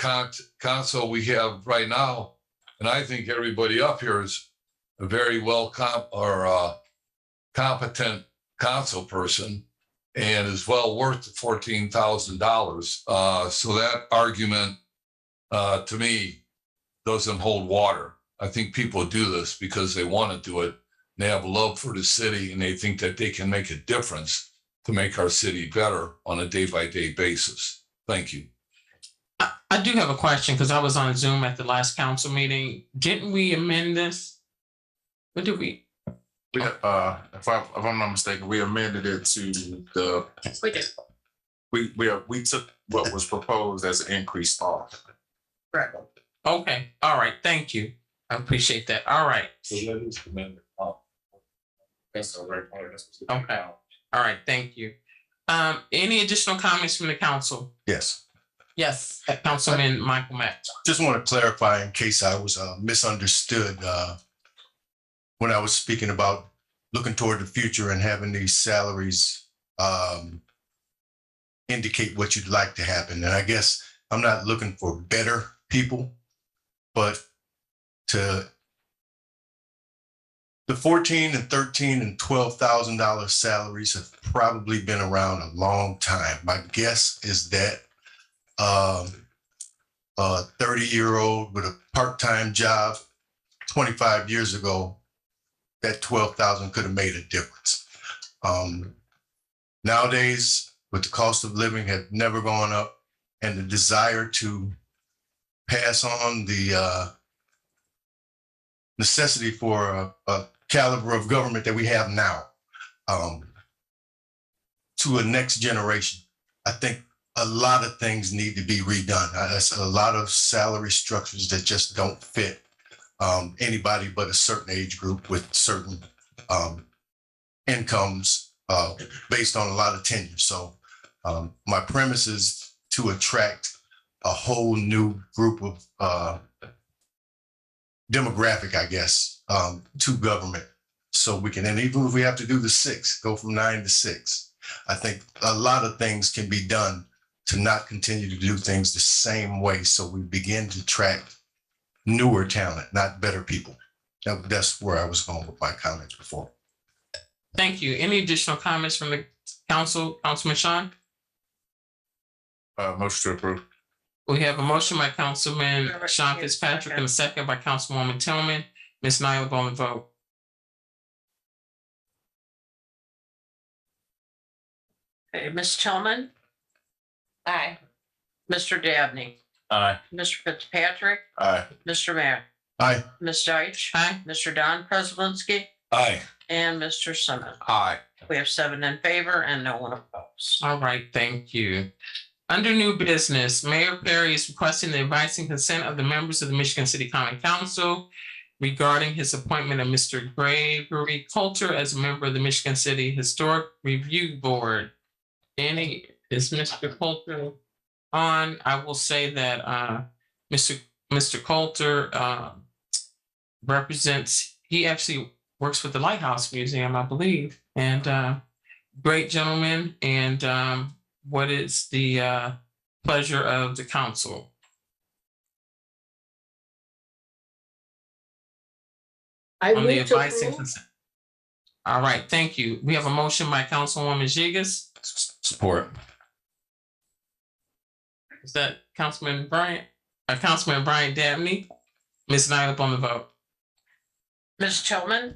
council we have right now, and I think everybody up here is a very competent council person and is well worth the $14,000. So that argument, to me, doesn't hold water. I think people do this because they want to do it. They have love for the city and they think that they can make a difference to make our city better on a day-by-day basis. Thank you. I do have a question because I was on Zoom at the last council meeting. Didn't we amend this? What did we? If I'm not mistaken, we amended it to the. We did. We took what was proposed as an increased off. Right. Okay, all right, thank you. I appreciate that. All right. So that is amendment. Okay. All right, thank you. Any additional comments from the council? Yes, Yes, Councilman Michael Mack. just want to clarify in case I was misunderstood when I was speaking about looking toward the future and having these salaries indicate what you'd like to happen. And I guess I'm not looking for better people, but to the $14,000 and $13,000 and $12,000 salaries have probably been around a long time. My guess is that a 30-year-old with a part-time job 25 years ago, that 12,000 could have made a difference. Nowadays, with the cost of living have never gone up, and the desire to pass on the necessity for a caliber of government that we have now to a next generation, I think a lot of things need to be redone. There's a lot of salary structures that just don't fit anybody but a certain age group with certain incomes based on a lot of tenure. So my premise is to attract a whole new group of demographic, I guess, to government. So we can, and even if we have to do the 6, go from 9 to 6, I think a lot of things can be done to not continue to do things the same way. So we begin to attract newer talent, not better people. That's where I was going with my comments before. Thank you. Any additional comments from the council, Councilman Sean? Motion to approve. We have a motion by Councilman Sean Fitzpatrick and a second by Councilwoman Tillman. Ms. Nyla on the vote. Okay, Ms. Tillman, Aye. Mr. Dabney, Aye. Mr. Fitzpatrick, Aye. Mr. Mayor, Aye. Ms. Deitch, Aye. Mr. Don Prespolinski, Aye. and Mr. Simmons. Aye. We have 7 in favor and no one opposed. All right, thank you. Under new business, Mayor Perry is requesting the advice and consent of the members of the Michigan City Common Council regarding his appointment of Mr. Gregory Coulter as a member of the Michigan City Historic Review Board. Is Mr. Coulter on? I will say that Mr. Coulter represents, he actually works with the Lighthouse Museum, I believe, and great gentleman. And what is the pleasure of the council? I On the move to advice and approve. consent. All right, thank you. We have a motion by Councilwoman Jigas. Support. Is that Councilman Bryant? Councilman Brian Dabney? Ms. Nyla on the vote. Ms. Tillman,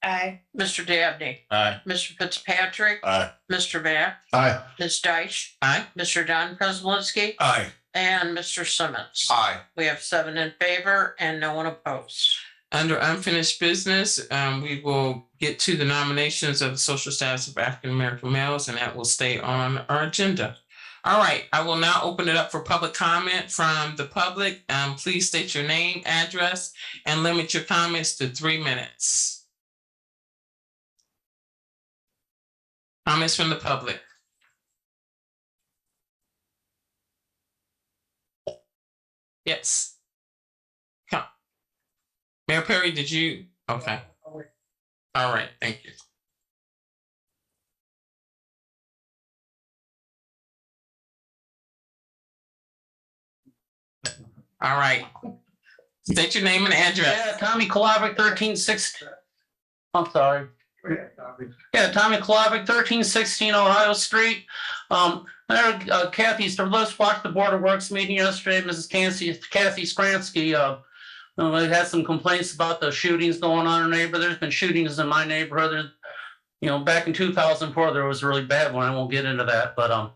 Aye. Mr. Dabney, Aye. Mr. Fitzpatrick, Aye. Mr. Mayor, Aye. Ms. Deitch, Aye. Mr. Don Prespolinski, Aye. and Mr. Simmons. Aye. We have 7 in favor and no one opposed. Under unfinished business, we will get to the nominations of the social status of African American males, and that will stay on our agenda. All right, I will now open it up for public comment from the public. Please state your name, address, and limit your comments to 3 minutes. Comments from the public. Yes. Come. Mayor Perry, did you? Okay. All right, thank you. All right. State your name and address. Yeah, Tommy Kolavic, 1360. I'm sorry. Yeah, Tommy Kolavic, 1316 Ohio Street. Kathy, let's watch the Board of Works meeting yesterday. Mrs. Kathy Spransky had some complaints about the shootings going on in her neighborhood. There's been shootings in my neighborhood. Back in 2004, there was a really bad one. I won't get into that, but I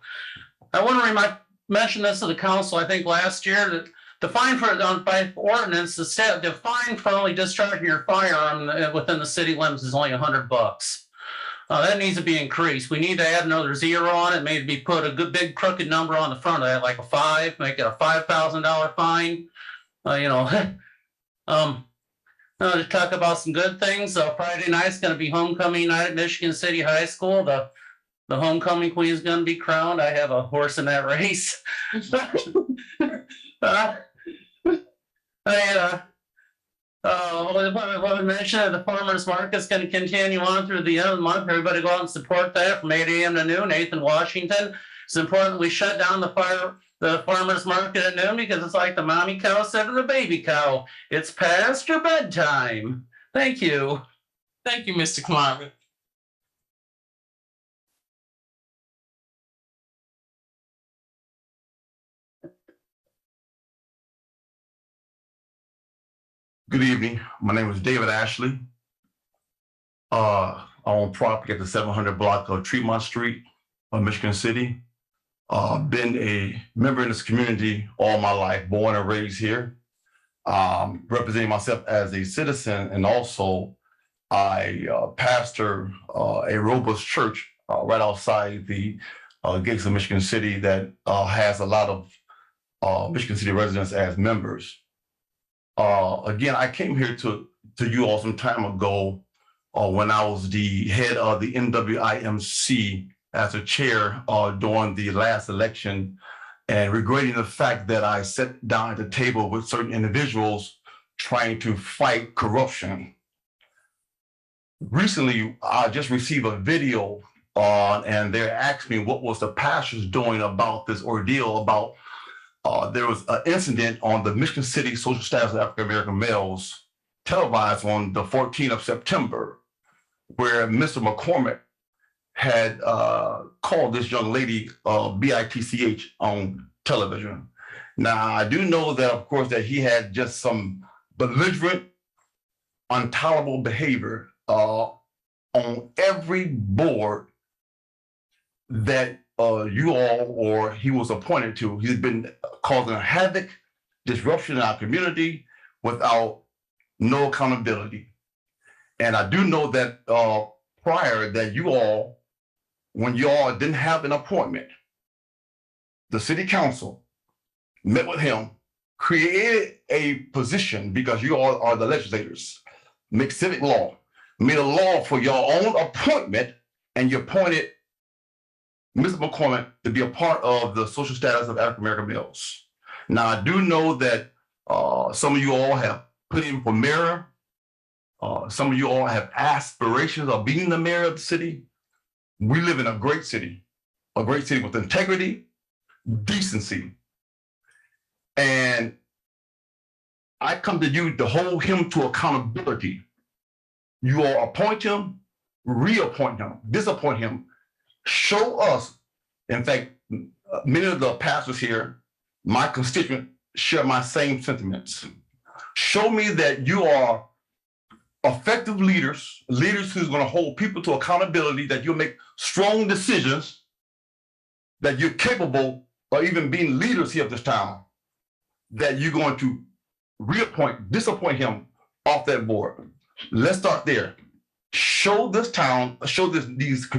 want to mention this to the council. I think last year that the fine for by ordinance, the fine for only discharging your firearm within the city limits is only $100. That needs to be increased. We need to add another 0 on it. Maybe put a good big crooked number on the front of that, like a 5. Make it a $5,000 fine. To talk about some good things. Friday night's going to be homecoming night at Michigan City High School. The homecoming queen is going to be crowned. I have a horse in that race. What I mentioned, the farmers market is going to continue on through the end of the month. Everybody go out and support that from 8 a.m. to noon. Nathan, Washington. It's important we shut down the farmers market at noon because it's like the mommy cow said to the baby cow. It's past your bedtime. Thank you. Thank you, Mr. Kolavic. Good evening. My name is David Ashley. I own property at the 700 block of Tremont Street of Michigan City. Been a member in this community all my life, born and raised here. Representing myself as a citizen, and also I pastor a robust church right outside the gates of Michigan City that has a lot of Michigan City residents as members. Again, I came here to you all some time ago when I was the head of the NWIMC as a chair during the last election, and regretting the fact that I sat down at the table with certain individuals trying to fight corruption. Recently, I just received a video and they asked me what was the pastors doing about this ordeal about there was an incident on the Michigan City Social Status of African American Males televised on the 14th of September, where Mr. McCormick had called this young lady BITCH on television. Now, I do know that, of course, that he had just some belligerent, intolerable behavior on every board that you all or he was appointed to. He's been causing havoc, disruption in our community without no accountability. And I do know that prior that you all, when you all didn't have an appointment, the city council met with him, created a position because you all are the legislators, make civic law, made a law for your own appointment, and you appointed Mr. McCormick to be a part of the social status of African American males. Now, I do know that some of you all have put in for mayor. Some of you all have aspirations of being the mayor of the city. We live in a great city with integrity, decency. And I come to you to hold him to accountability. You all appoint him, reappoint him, disappoint him. Show us, in fact, many of the pastors here, my constituents, share my same sentiments. Show me that you are effective leaders who's going to hold people to accountability, that you'll make strong decisions, that you're capable of even being leaders here of this town, that you're going to disappoint him off that board. Let's start there. Show this town, these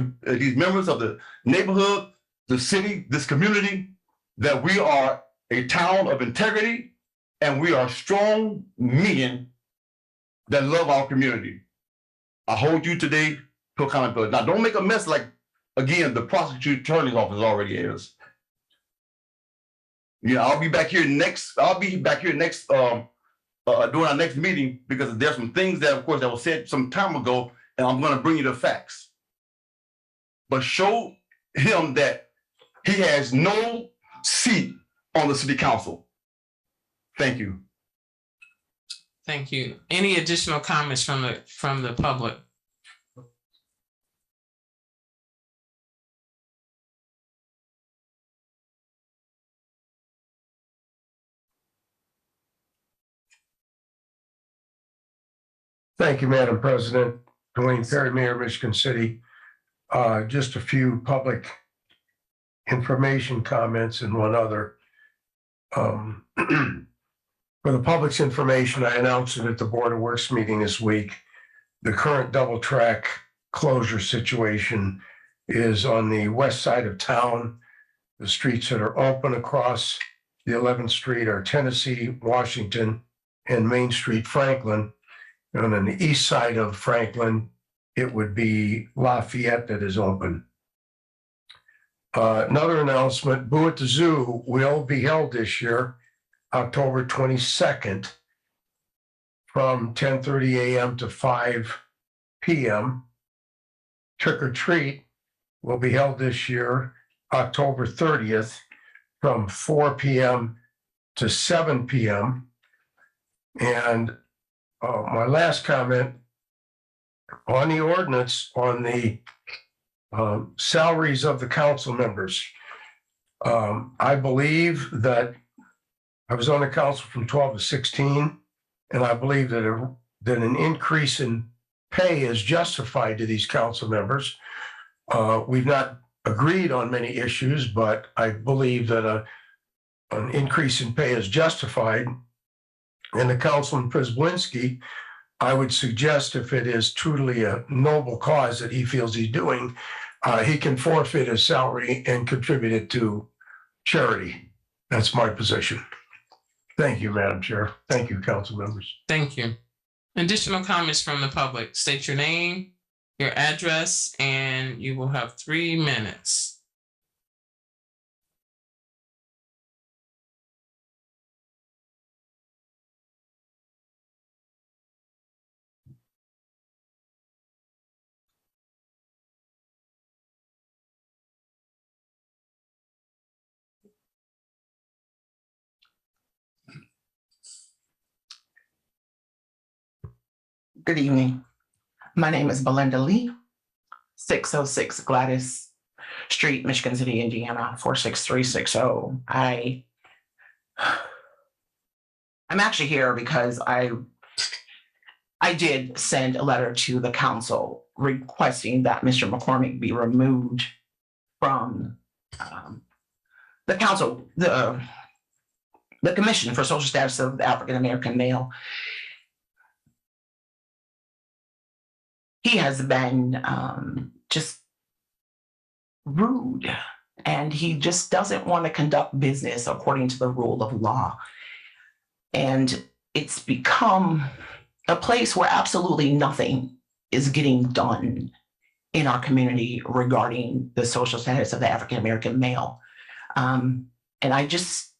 members of the neighborhood the city, this community, that we are a town of integrity and we are strong men that love our community. I hold you today to accountability. Now, don't make a mess like, again, the prosecuting attorney's office already is. Yeah, I'll be back here next during our next meeting, because there's some things that, of course, that was said some time ago, and I'm gonna bring you the facts. But show him that he has no seat on the city council. Thank you. Thank you. Any additional comments from the public? Thank you, Madam President. Dwayne Perry, Mayor of Michigan City. Just a few public information comments and one other. For the public's information, I announced it at the Board of Works meeting this week. The current double track closure situation is on the west side of town. The streets that are open across the 11th Street are Tennessee, Washington, and Main Street, Franklin. And on the east side of Franklin, it would be Lafayette that is open. Another announcement, Boo at the Zoo will be held this year, October 22nd, from 10:30 a.m. to 5 p.m. Trick or Treat will be held this year, October 30th, from 4 p.m. to 7 p.m. And my last comment on the ordinance on the salaries of the council members. I believe that I was on the council from 12 to 16, and I believe that an increase in pay is justified to these council members. We've not agreed on many issues, but I believe that an increase in pay is justified. And the Councilman Prisblinski, I would suggest, if it is truly a noble cause that he feels he's doing, he can forfeit his salary and contribute it to charity. That's my position. Thank you, Madam Chair. Thank you, council members. Thank you. Additional comments from the public. State your name, your address, and you will have 3 minutes. Good evening. My name is Belinda Lee, 606 Gladys Street, Michigan City, Indiana, 46360. I'm actually here because I did send a letter to the council requesting that Mr. McCormick be removed from the council, the Commission for Social Status of the African American Male. He has been just rude, and he just doesn't want to conduct business according to the rule of law. And it's become a place where absolutely nothing is getting done in our community regarding the social status of the African American male. And I just,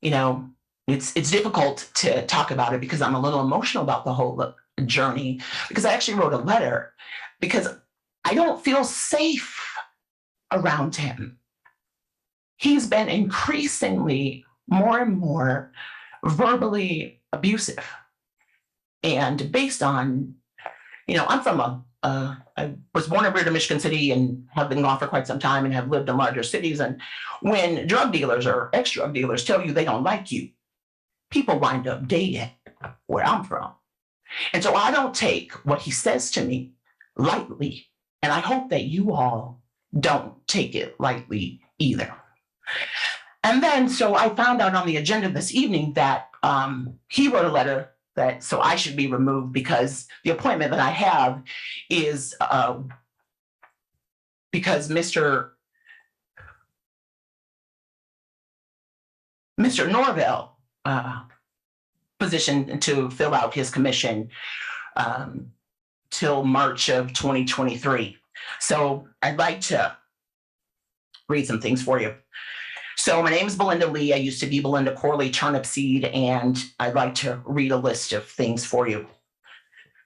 it's difficult to talk about it because I'm a little emotional about the whole journey, because I actually wrote a letter because I don't feel safe around him. He's been increasingly more and more verbally abusive. And based on, I'm from I was born and reared in Michigan City and have been gone for quite some time and have lived in larger cities. And when drug dealers or ex-drug dealers tell you they don't like you, people wind up dating where I'm from. And so I don't take what he says to me lightly. And I hope that you all don't take it lightly either. And then, so I found out on the agenda this evening that he wrote a letter so I should be removed because the appointment that I have is because Mr. Mr. Norvell position to fill out his commission till March of 2023. So I'd like to read some things for you. So my name is Belinda Lee. I used to be Belinda Corley Turnipseed, and I'd like to read a list of things for you.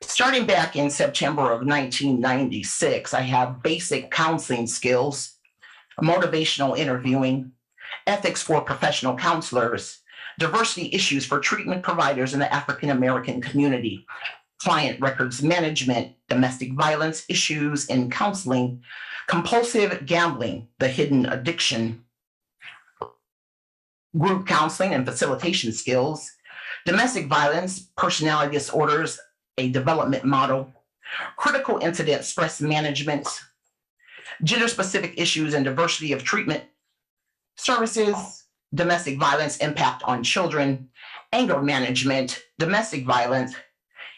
Starting back in September of 1996, I have basic counseling skills, motivational interviewing, ethics for professional counselors, diversity issues for treatment providers in the African American community, client records management, domestic violence issues in counseling, compulsive gambling, the hidden addiction, group counseling and facilitation skills, domestic violence, personality disorders, a development model, critical incident stress management, gender-specific issues and diversity of treatment services, domestic violence impact on children, anger management, domestic violence,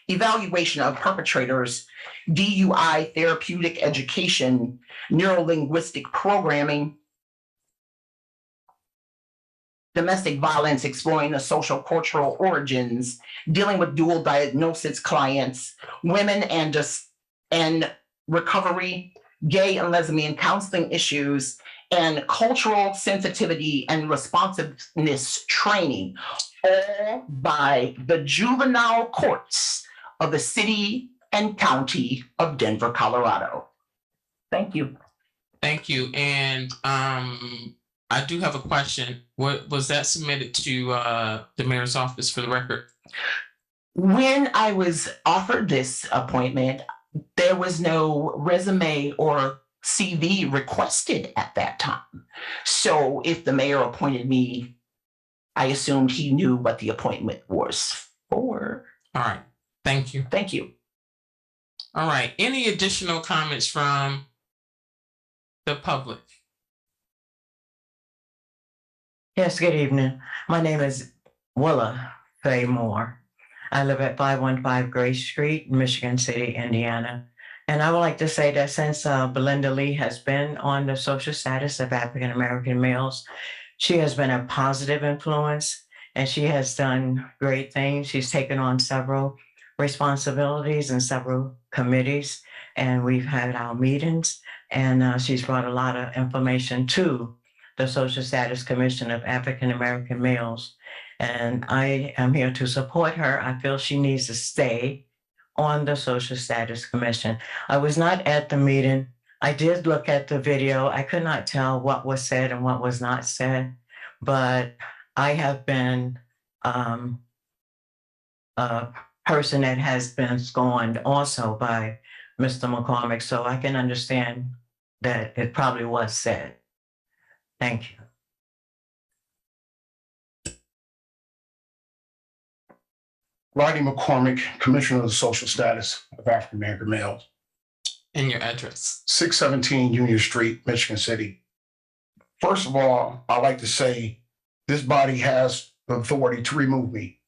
evaluation of perpetrators, DUI therapeutic education, neurolinguistic programming, domestic violence, exploring the social cultural origins, dealing with dual diagnosis clients, women and recovery, gay and lesbian counseling issues, and cultural sensitivity and responsiveness training, all by the juvenile courts of the city and county of Denver, Colorado. Thank you. Thank you. And I do have a question. What was that submitted to the mayor's office for the record? When I was offered this appointment, there was no resume or CV requested at that time. So if the mayor appointed me, I assumed he knew what the appointment was for. All right. Thank you. Thank you. All right. Any additional comments from the public? Yes, good evening. My name is Willa Faye Moore. I live at 515 Grace Street, Michigan City, Indiana. And I would like to say that since Belinda Lee has been on the social status of African American males, she has been a positive influence and she has done great things. She's taken on several responsibilities and several committees, and we've had our meetings, and she's brought a lot of information to the Social Status Commission of African American Males. And I am here to support her. I feel she needs to stay on the Social Status Commission. I was not at the meeting. I did look at the video. I could not tell what was said and what was not said, but I have been a person that has been scorned also by Mr. McCormick, so I can understand that it probably was said. Thank you. Rodney McCormick, Commissioner of the Social Status of African American Males. And your address? 617 Union Street, Michigan City. First of all, I'd like to say this body has the authority to remove me.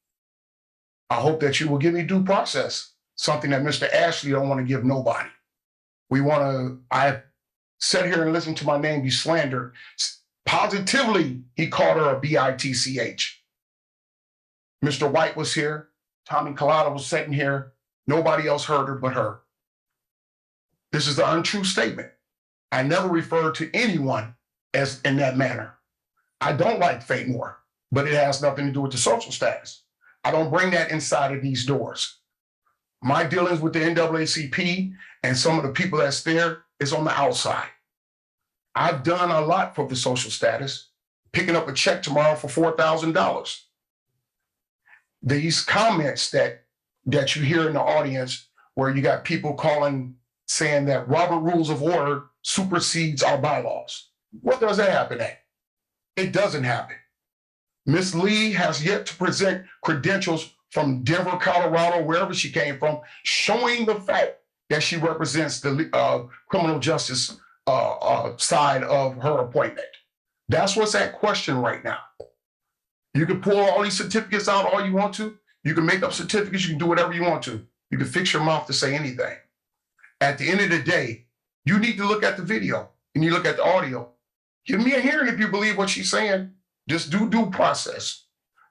I hope that you will give me due process, something that Mr. Ashley don't want to give nobody. I sat here and listened to my name be slandered. Positively, he called her a bitch. Mr. White was here. Tommy Collada was sitting here. Nobody else heard her but her. This is an untrue statement. I never referred to anyone as in that manner. I don't like Faye Moore, but it has nothing to do with the social status. I don't bring that inside of these doors. My dealings with the NAACP and some of the people that's there is on the outside. I've done a lot for the social status, picking up a check tomorrow for $4,000. These comments that you hear in the audience where you got people saying that Robert Rules of Order supersedes our bylaws. What does that happen at? It doesn't happen. Ms. Lee has yet to present credentials from Denver, Colorado, wherever she came from, showing the fact that she represents the criminal justice side of her appointment. That's what's at question right now. You can pull all these certificates out all you want to. You can make up certificates. You can do whatever you want to. You can fix your mouth to say anything. At the end of the day, you need to look at the video and you look at the audio. Give me a hearing if you believe what she's saying. Just do due process.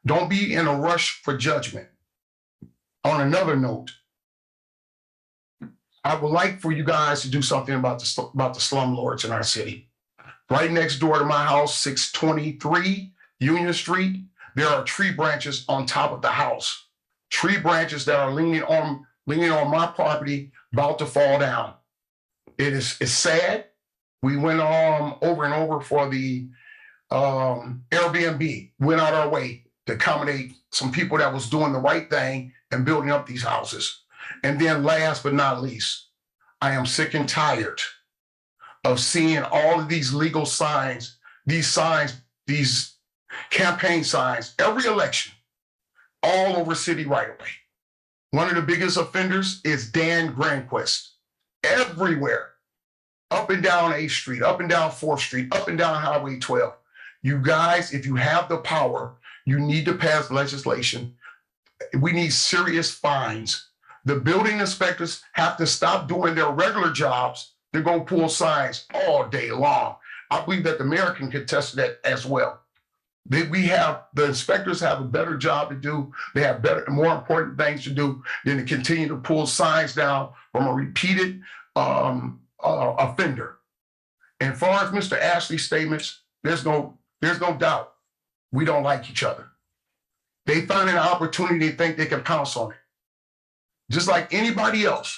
Don't be in a rush for judgment. On another note, I would like for you guys to do something about the slumlords in our city. Right next door to my house, 623 Union Street, there are tree branches on top of the house. Tree branches that are leaning on my property, about to fall down. It's sad. We went over and over for the Airbnb, went out our way to accommodate some people that was doing the right thing and building up these houses. And then last but not least, I am sick and tired of seeing all of these legal signs, these campaign signs, every election, all over city right away. One of the biggest offenders is Dan Granquist. Everywhere, up and down 8th Street, up and down 4th Street, up and down Highway 12. You guys, if you have the power, you need to pass legislation. We need serious fines. The building inspectors have to stop doing their regular jobs to go pull signs all day long. I believe that the mayor can contest to that as well. The inspectors have a better job to do. They have more important things to do than to continue to pull signs down from a repeated offender. And as far as Mr. Ashley's statements, there's no doubt we don't like each other. They find an opportunity, they think they can pounce on it. Just like anybody else,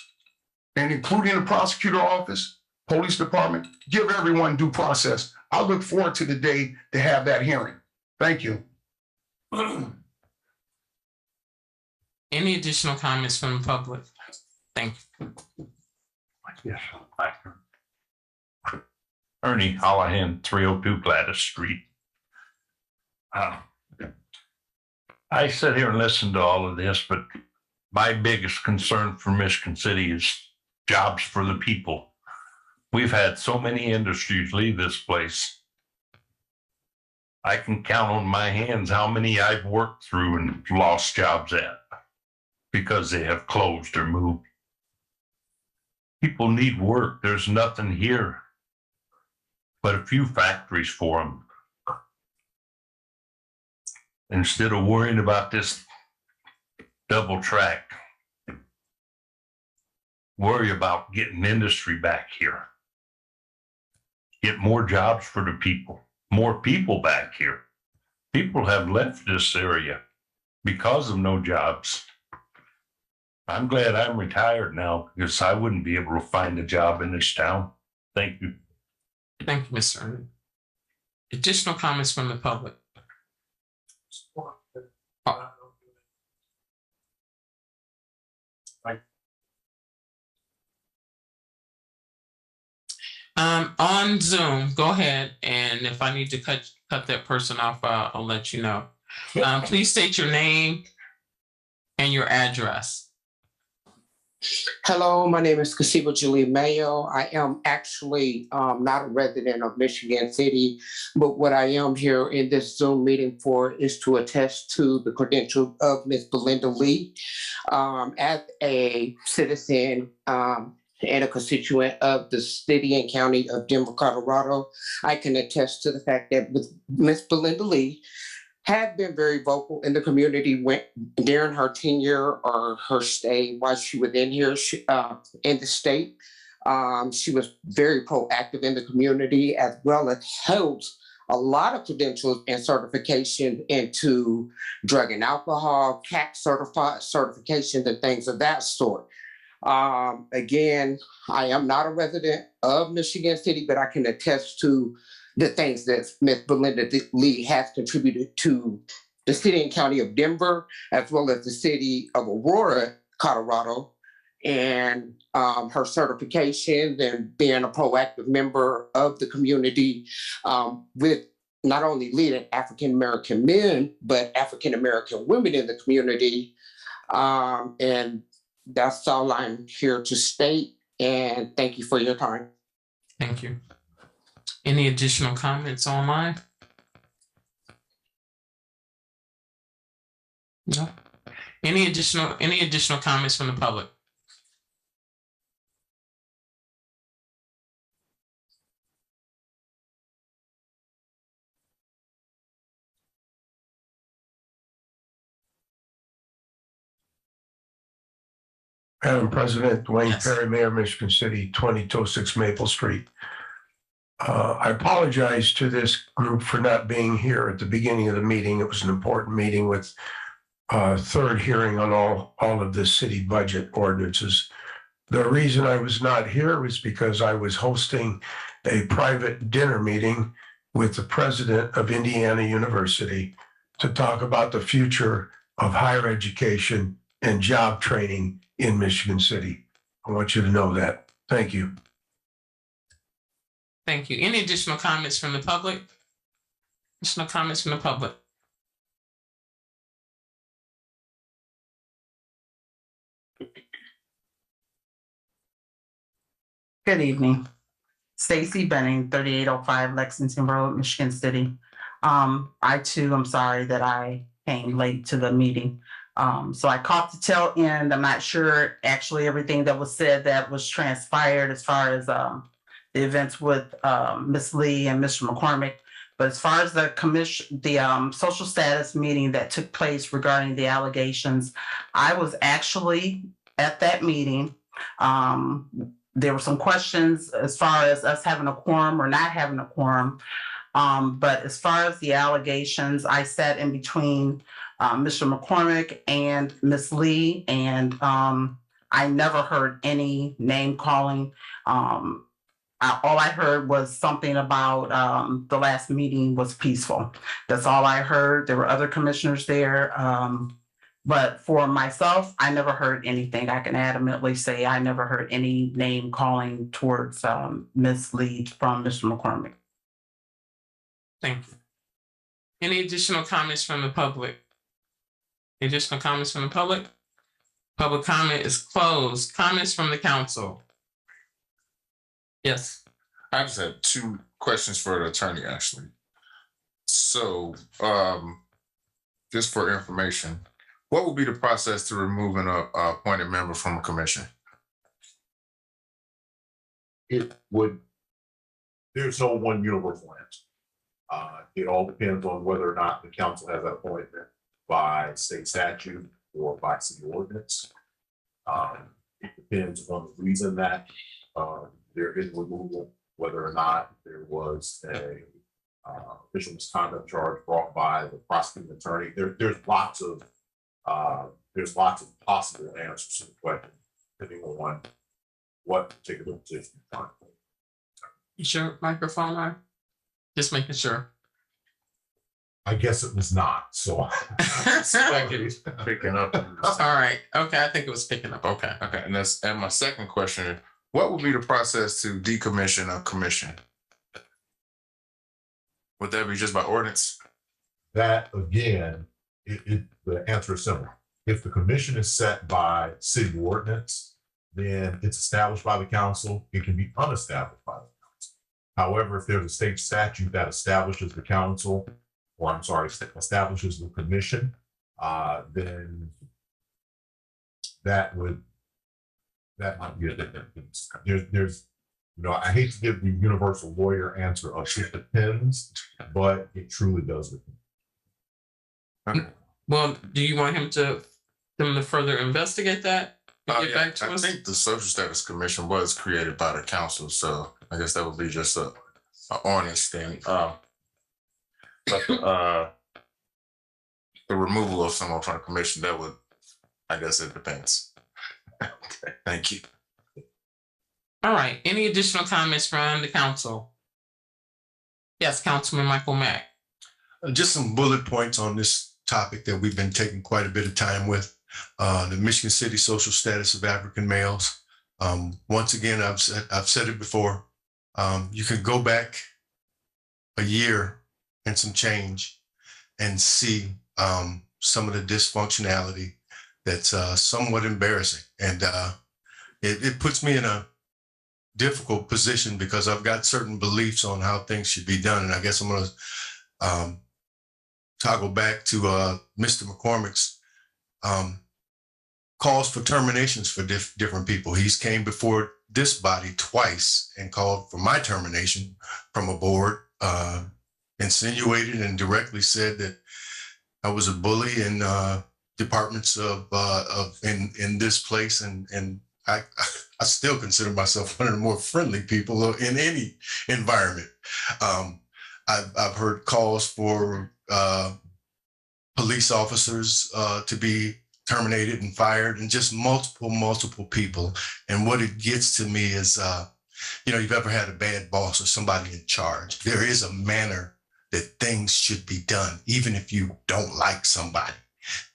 and including the prosecutor office, police department, give everyone due process. I look forward to the day to have that hearing. Thank you. Any additional comments from the public? Thank you. Yes. Ernie Hollahan, 302 Gladys Street. I sit here and listen to all of this, but my biggest concern for Michigan City is jobs for the people. We've had so many industries leave this place. I can count on my hands how many I've worked through and lost jobs at because they have closed or moved. People need work. There's nothing here but a few factories for them. Instead of worrying about this double track, worry about getting industry back here. Get more jobs for the people, more people back here. People have left this area because of no jobs. I'm glad I'm retired now because I wouldn't be able to find a job in this town. Thank you. Thank you, Mr. Ernie. Additional comments from the public? On Zoom, go ahead, and if I need to cut that person off, I'll let you know. Please state your name and your address. Hello, my name is Kasiba Julie Mayo. I am actually not a resident of Michigan City, but what I am here in this Zoom meeting for is to attest to the credential of Ms. Belinda Lee. As a citizen and a constituent of the city and county of Denver, Colorado, I can attest to the fact that Ms. Belinda Lee had been very vocal in the community during her tenure or her stay while she was in here in the state. She was very proactive in the community, as well as holds a lot of credentials and certification into drug and alcohol, CAC certifications and things of that sort. Again, I am not a resident of Michigan City, but I can attest to the things that Ms. Belinda Lee has contributed to the city and county of Denver, as well as the city of Aurora, Colorado, and her certifications and being a proactive member of the community with not only leading African-American men, but African-American women in the community. And that's all I'm here to state. And thank you for your time. Thank you. Any additional comments online? No. Any additional comments from the public? Madam President, Dwayne Yes. Perry, Mayor, Michigan City, 2026 Maple Street. I apologize to this group for not being here at the beginning of the meeting. It was an important meeting with third hearing on all of the city budget ordinances. The reason I was not here was because I was hosting a private dinner meeting with the president of Indiana University to talk about the future of higher education and job training in Michigan City. I want you to know that. Thank you. Thank you. Any additional comments from the public? Additional comments from the public? Good evening. Stacy Benning, 3805 Lexington Road, Michigan City. I too am sorry that I came late to the meeting. So I caught the tail end. I'm not sure actually everything that was said that was transpired as far as the events with Ms. Lee and Mr. McCormick. But as far as the commission, the social status meeting that took place regarding the allegations, I was actually at that meeting. There were some questions as far as us having a quorum or not having a quorum. But as far as the allegations, I sat in between Mr. McCormick and Ms. Lee, and I never heard any name calling. All I heard was something about the last meeting was peaceful. That's all I heard. There were other commissioners there. But for myself, I never heard anything. I can adamantly say I never heard any name calling towards Ms. Lee from Mr. McCormick. Thank you. Any additional comments from the public? Additional comments from the public? Public comment is closed. Comments from the council? Yes. I just have two questions for the attorney, actually. So, just for information, what would be the process to removing a appointed member from a commission? There's no one universal answer. It all depends on whether or not the council has that appointment by state statute or by city ordinance. It depends on the reason that there is removal, whether or not there was a official misconduct charge brought by the prosecuting attorney. There's lots of possible answers to the question, depending on what particular position you're trying to. Is your microphone on? Just making sure. I guess it was not, so. Picking up. All right. Okay. I think it was picking up. Okay. Okay, and my second question, what would be the process to decommission a commission? Would that be just by ordinance? That again, the answer is simple. If the commission is set by city ordinance, then it's established by the council. It can be unestablished by the council. However, if there's a state statute that establishes the council, or I'm sorry, establishes the commission, then that might be a different piece. There's, I hate to give the universal lawyer answer of it depends, but it truly does depend. Well, do you want them to further investigate that? And get back to I us? think the Social Status Commission was created by the council, so I guess that would be just a honest thing. But the removal of someone from the commission, that would, I guess it depends. Okay, thank you. All right. Any additional comments from the council? Yes, Councilman Michael Mack. Just some bullet points on this topic that we've been taking quite a bit of time with, the Michigan City social status of African males. Once again, I've said it before, you can go back a year and some change and see some of the dysfunctionality that's somewhat embarrassing. And it puts me in a difficult position because I've got certain beliefs on how things should be done. And I guess I'm going to toggle back to Mr. McCormick's calls for terminations for different people. He's came before this body twice and called for my termination from a board, insinuated and directly said that I was a bully and departments in this place, and I still consider myself one of the more friendly people in any environment. I've heard calls for police officers to be terminated and fired, and just multiple people. And what it gets to me is, you've ever had a bad boss or somebody in charge. There is a manner that things should be done, even if you don't like somebody.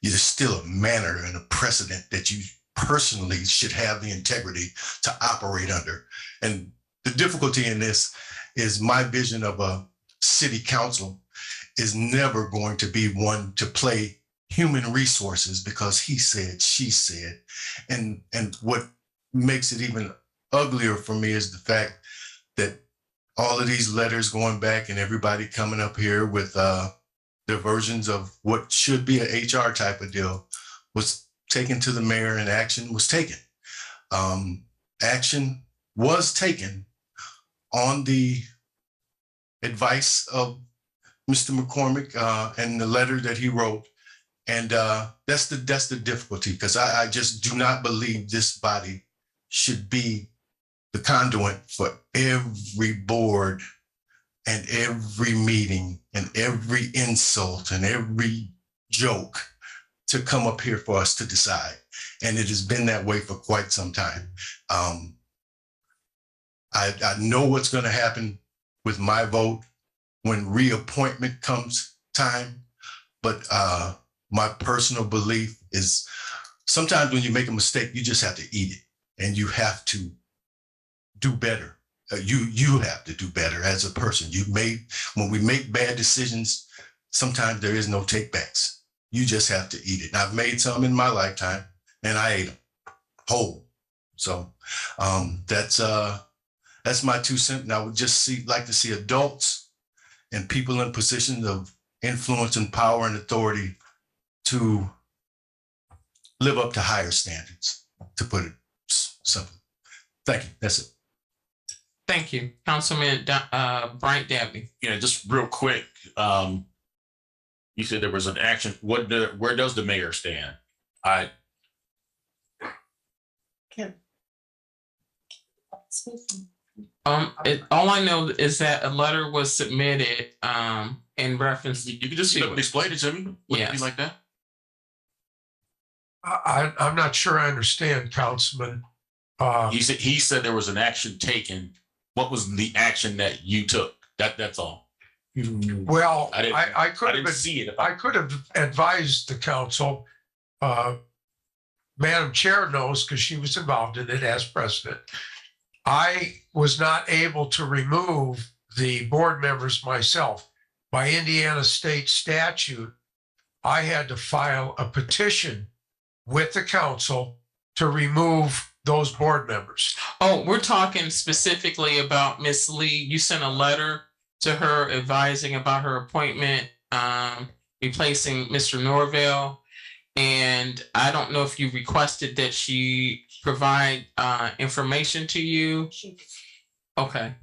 There's still a manner and a precedent that you personally should have the integrity to operate under. And the difficulty in this is my vision of a city council is never going to be one to play human resources because he said, she said. And what makes it even uglier for me is the fact that all of these letters going back and everybody coming up here with their versions of what should be an HR type of deal was taken to the mayor, and action was taken. Action was taken on the advice of Mr. McCormick and the letter that he wrote. And that's the difficulty, because I just do not believe this body should be the conduit for every board and every meeting and every insult and every joke to come up here for us to decide. And it has been that way for quite some time. I know what's going to happen with my vote when reappointment comes time, but my personal belief is sometimes when you make a mistake, you just have to eat it, and you have to do better. You have to do better as a person. When we make bad decisions, sometimes there is no take backs. You just have to eat it. And I've made some in my lifetime, and I ate them whole. So that's my 2 cents. And I would just like to see adults and people in positions of influence and power and authority to live up to higher standards, to put it simply. Thank you. That's it. Thank you. Councilman Bryant Dabney. Yeah, just real quick. You said there was an action. Where does the mayor stand? All I know is that a letter was submitted in reference. You can just explain it to me. Would it be like that? I'm not sure I understand, Councilman. He said there was an action taken. What was the action that you took? That's all. Well, I could didn't see it. I could have advised the council. Madam Chair knows because she was involved in it as president. I was not able to remove the board members myself. By Indiana state statute, I had to file a petition with the council to remove those board members. Oh, we're talking specifically about Miss Lee. You sent a letter to her advising about her appointment, replacing Mr. Norvell. And I don't know if you requested that she provide information to you. Okay.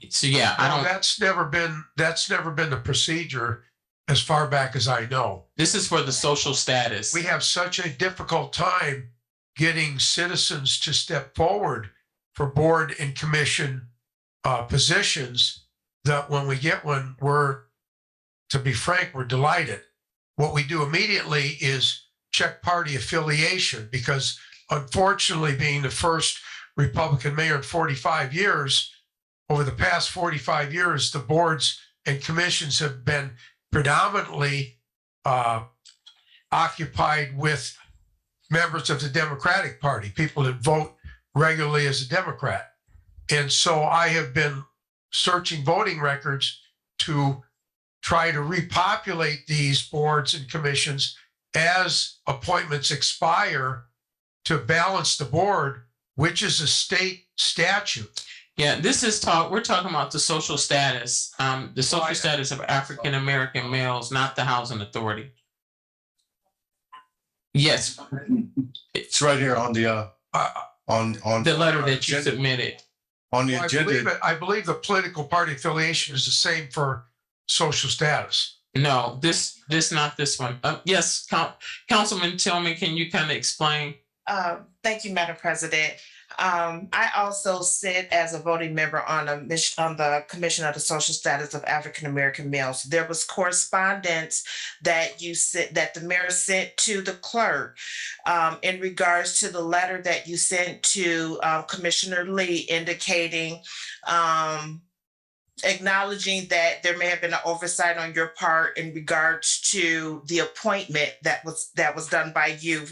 So yeah, I don't. That's never been the procedure as far back as I know. This is for the social status. We have such a difficult time getting citizens to step forward for board and commission positions that when we get one, to be frank, we're delighted. What we do immediately is check party affiliation, because unfortunately, being the first Republican mayor in 45 years, over the past 45 years, the boards and commissions have been predominantly occupied with members of the Democratic Party, people that vote regularly as a Democrat. And so I have been searching voting records to try to repopulate these boards and commissions as appointments expire to balance the board, which is a state statute. Yeah, we're talking about the social status, status of African American males, not the housing authority. Yes. It's right here on the on the letter that you submitted. On the agenda. I believe the political party affiliation is the same for social status. No, this not this one. Yes, Councilman Tillman, can you kind of explain? Thank you, Madam President. I also sit as a voting member on the Commission of the Social Status of African American Males. There was correspondence that the mayor sent to the clerk in regards to the letter that you sent to Commissioner Lee indicating acknowledging that there may have been an oversight on your part in regards to the appointment that was done by you.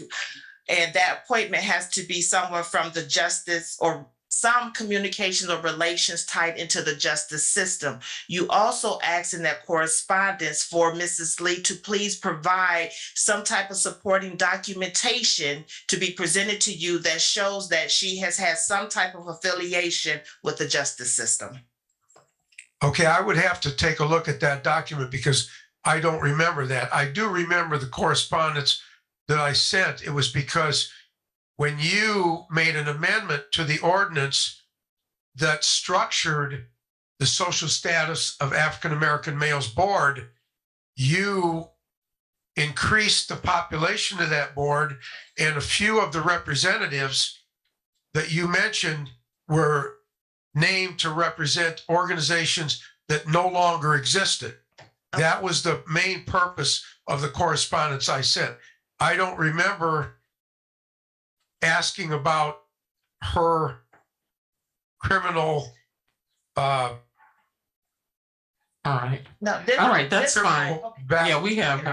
And that appointment has to be someone from the justice or some communications or relations tied into the justice system. You also asked in that correspondence for Mrs. Lee to please provide some type of supporting documentation to be presented to you that shows that she has had some type of affiliation with the justice system. Okay, I would have to take a look at that document because I don't remember that. I do remember the correspondence that I sent. It was because when you made an amendment to the ordinance that structured the Social Status of African American Males Board, you increased the population of that board, and a few of the representatives that you mentioned were named to represent organizations that no longer existed. That was the main purpose of the correspondence I sent. I don't remember asking about her criminal. All right. No, All right, that's fine. Yeah, we have.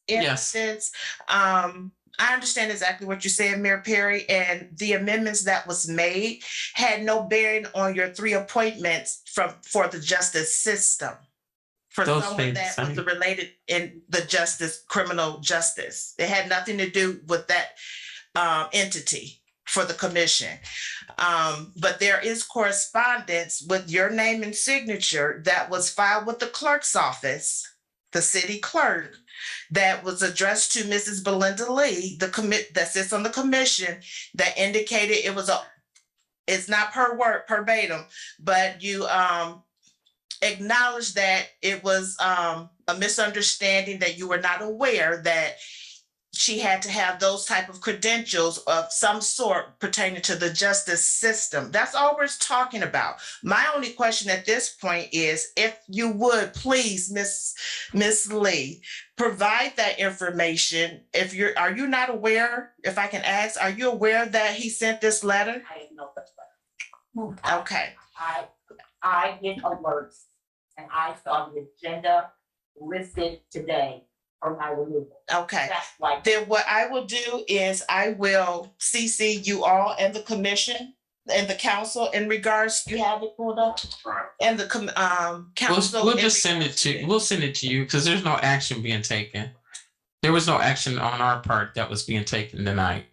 Yes. I understand exactly what you're saying, Mayor Perry, and the amendments that was made had no bearing on your 3 appointments for the justice system. For Those someone stay the that was same. related in the justice, criminal justice. It had nothing to do with that entity for the commission. But there is correspondence with your name and signature that was filed with the clerk's office, the city clerk, that was addressed to Mrs. Belinda Lee, that sits on the commission, that indicated it's not per word verbatim, but you acknowledged that it was a misunderstanding, that you were not aware that she had to have those type of credentials of some sort pertaining to the justice system. That's all we're talking about. My only question at this point is, if you would please, Miss Lee, provide that information. Are you not aware, if I can ask, are you aware that he sent this letter? I didn't know that. Okay. I get alerts and I saw the agenda listed today for my removal. Okay, That's like, then what I will do is I will CC you all and the commission and the council in regards, you have it pulled up? And the council. We'll just send it to you because there's no action being taken. There was no action on our part that was being taken tonight,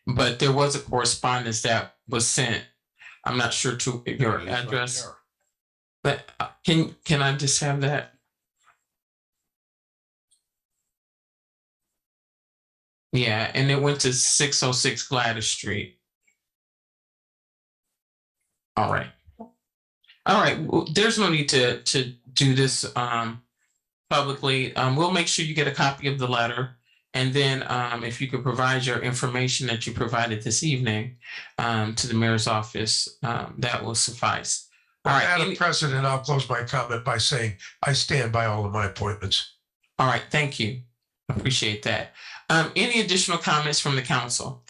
but there was a correspondence that was sent. I'm not sure to your address, but can I just have that? Yeah, and it went to 606 Gladys Street. All right. All right, well, there's no need to do this publicly. We'll make sure you get a copy of the letter. And then if you could provide your information that you provided this evening to the mayor's office, that will suffice. All right. Madam President, I'll close my comment by saying I stand by all of my appointments. All right, thank you. Appreciate that. Any additional comments from the council?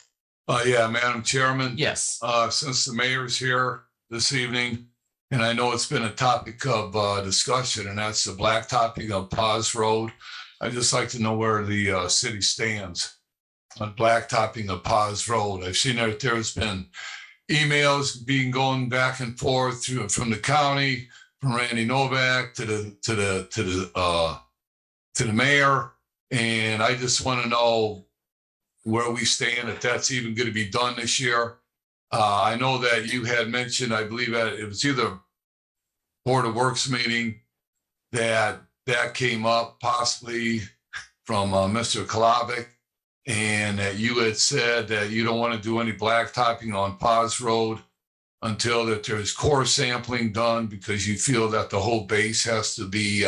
Yeah, Madam Chairman. Yes. Since the mayor's here this evening, and I know it's been a topic of discussion, and that's the blacktopping of Paz Road. I'd just like to know where the city stands on blacktopping of Paz Road. I've seen that there's been emails being going back and forth from the county, from Randy Novak to the mayor. And I just want to know where we stand, if that's even going to be done this year. I know that you had mentioned, I believe that it was either Board of Works meeting that came up possibly from Mr. Kalavic, and that you had said that you don't want to do any blacktopping on Paz Road until that there's core sampling done, because you feel that the whole base has to be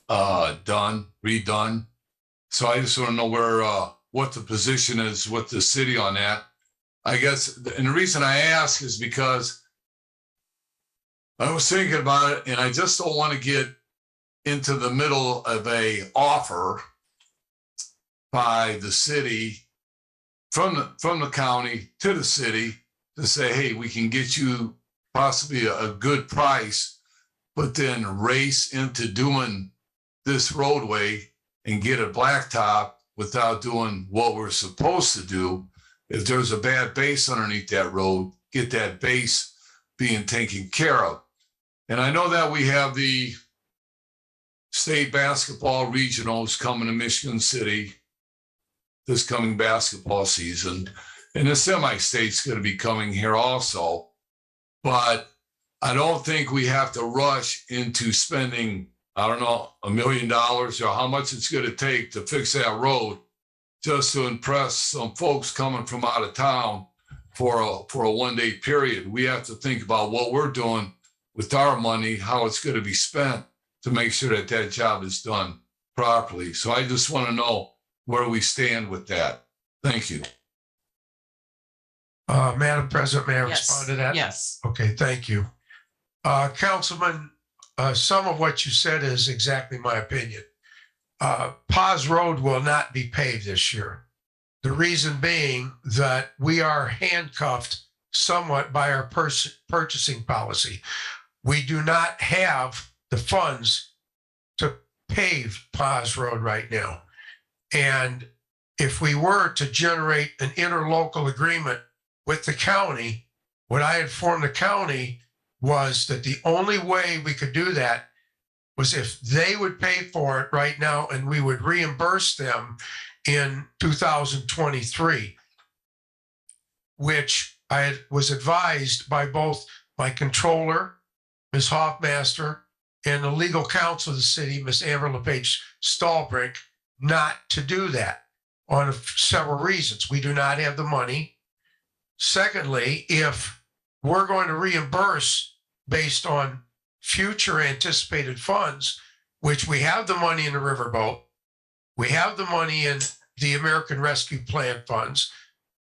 redone. So I just want to know what the position is with the city on that. I guess, and the reason I ask is because I was thinking about it, and I just don't want to get into the middle of a offer by the city from the county to the city to say, hey, we can get you possibly a good price, but then race into doing this roadway and get a blacktop without doing what we're supposed to do. If there's a bad base underneath that road, get that base being taken care of. And I know that we have the state basketball regionals coming to Michigan City this coming basketball season. And the semi-state's going to be coming here also. But I don't think we have to rush into spending, I don't know, $1 million or how much it's going to take to fix that road just to impress some folks coming from out of town for a one-day period. We have to think about what we're doing with our money, how it's going to be spent to make sure that that job is done properly. So I just want to know where we stand with that. Thank you. Madam President, may I Yes. respond to that? Yes. Okay, thank you. Councilman, some of what you said is exactly my opinion. Paz Road will not be paved this year. The reason being that we are handcuffed somewhat by our purchasing policy. We do not have the funds to pave Paz Road right now. And if we were to generate an interlocal agreement with the county, what I informed the county was that the only way we could do that was if they would pay for it right now and we would reimburse them in 2023, which I was advised by both my controller, Ms. Hoffmaster, and the legal counsel of the city, Ms. Amber LePage Stallbrink, not to do that on several reasons. We do not have the money. Secondly, if we're going to reimburse based on future anticipated funds, which we have the money in the riverboat, we have the money in the American Rescue Plan funds,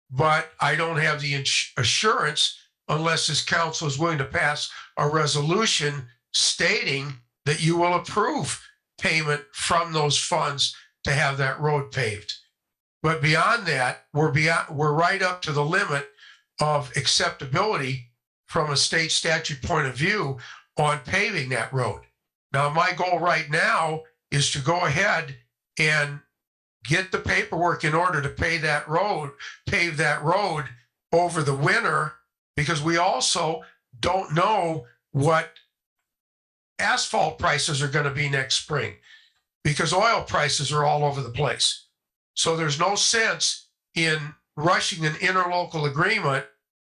but I don't have the assurance unless this council is willing to pass a resolution stating that you will approve payment from those funds to have that road paved. But beyond that, we're right up to the limit of acceptability from a state statute point of view on paving that road. Now, my goal right now is to go ahead and get the paperwork in order to pave that road over the winter, because we also don't know what asphalt prices are going to be next spring, because oil prices are all over the place. So there's no sense in rushing an interlocal agreement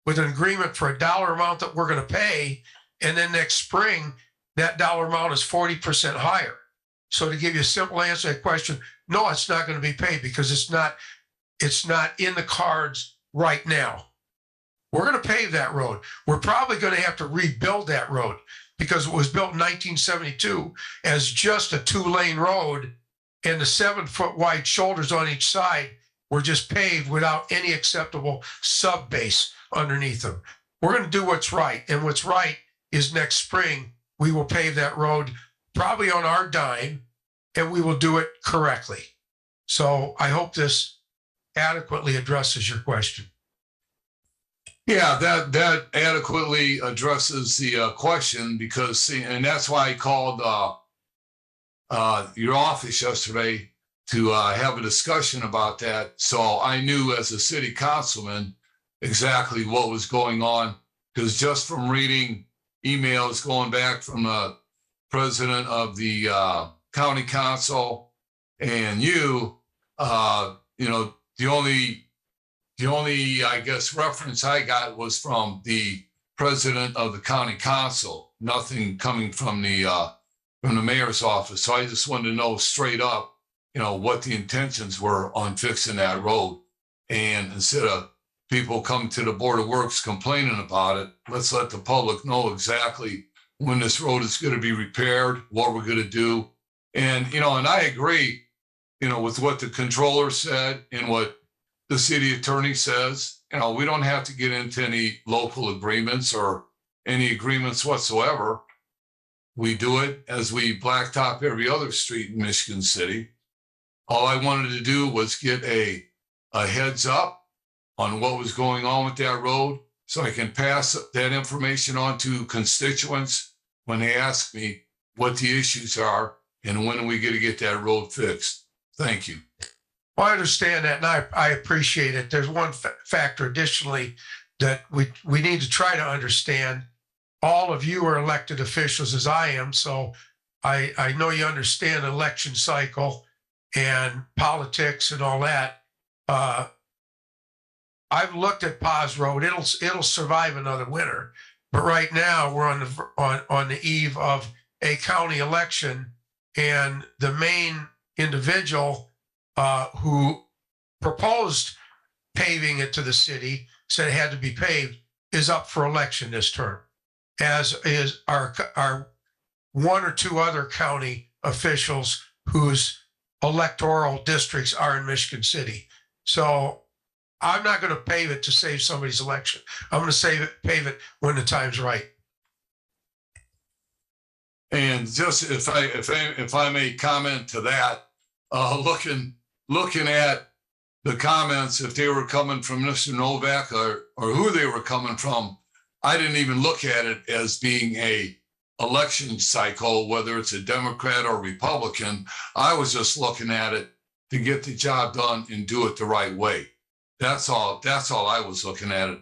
with an agreement for a dollar amount that we're going to pay, and then next spring, that dollar amount is 40% higher. So to give you a simple answer to that question, no, it's not going to be paid because it's not in the cards right now. We're going to pave that road. We're probably going to have to rebuild that road because it was built in 1972 as just a 2-lane road, and the 7-foot wide shoulders on each side were just paved without any acceptable sub base underneath them. We're going to do what's right. And what's right is next spring, we will pave that road probably on our dime, and we will do it correctly. So I hope this adequately addresses your question. Yeah, that adequately addresses the question, because, and that's why I called your office yesterday to have a discussion about that. So I knew as a city councilman exactly what was going on, because just from reading emails going back from the president of the county council and the only, I guess, reference I got was from the president of the county council, nothing coming from the mayor's office. So I just wanted to know straight up, what the intentions were on fixing that road. And instead of people come to the Board of Works complaining about it, let's let the public know exactly when this road is going to be repaired, what we're going to do, And, and I agree, with what the controller said and what the city attorney says. We don't have to get into any local agreements or any agreements whatsoever. We do it as we blacktop every other street in Michigan City. All I wanted to do was get a heads up on what was going on with that road so I can pass that information on to constituents when they ask me what the issues are and when we get to get that road fixed. Thank you. Well, I understand that, and I appreciate it. There's one factor additionally that we need to try to understand. All of you are elected officials as I am, so I know you understand election cycle and politics and all that. I've looked at Paz Road. It'll survive another winter, but right now we're on the eve of a county election, and the main individual who proposed paving it to the city, said it had to be paved, is up for election this term, as is our one or two other county officials whose electoral districts are in Michigan City. So I'm not going to pave it to save somebody's election. I'm going to pave it when the time's right. And just if I may comment to that, looking at the comments, if they were coming from Mr. Novak or who they were coming from, I didn't even look at it as being a election cycle, whether it's a Democrat or Republican. I was just looking at it to get the job done and do it the right way. That's all I was looking at it.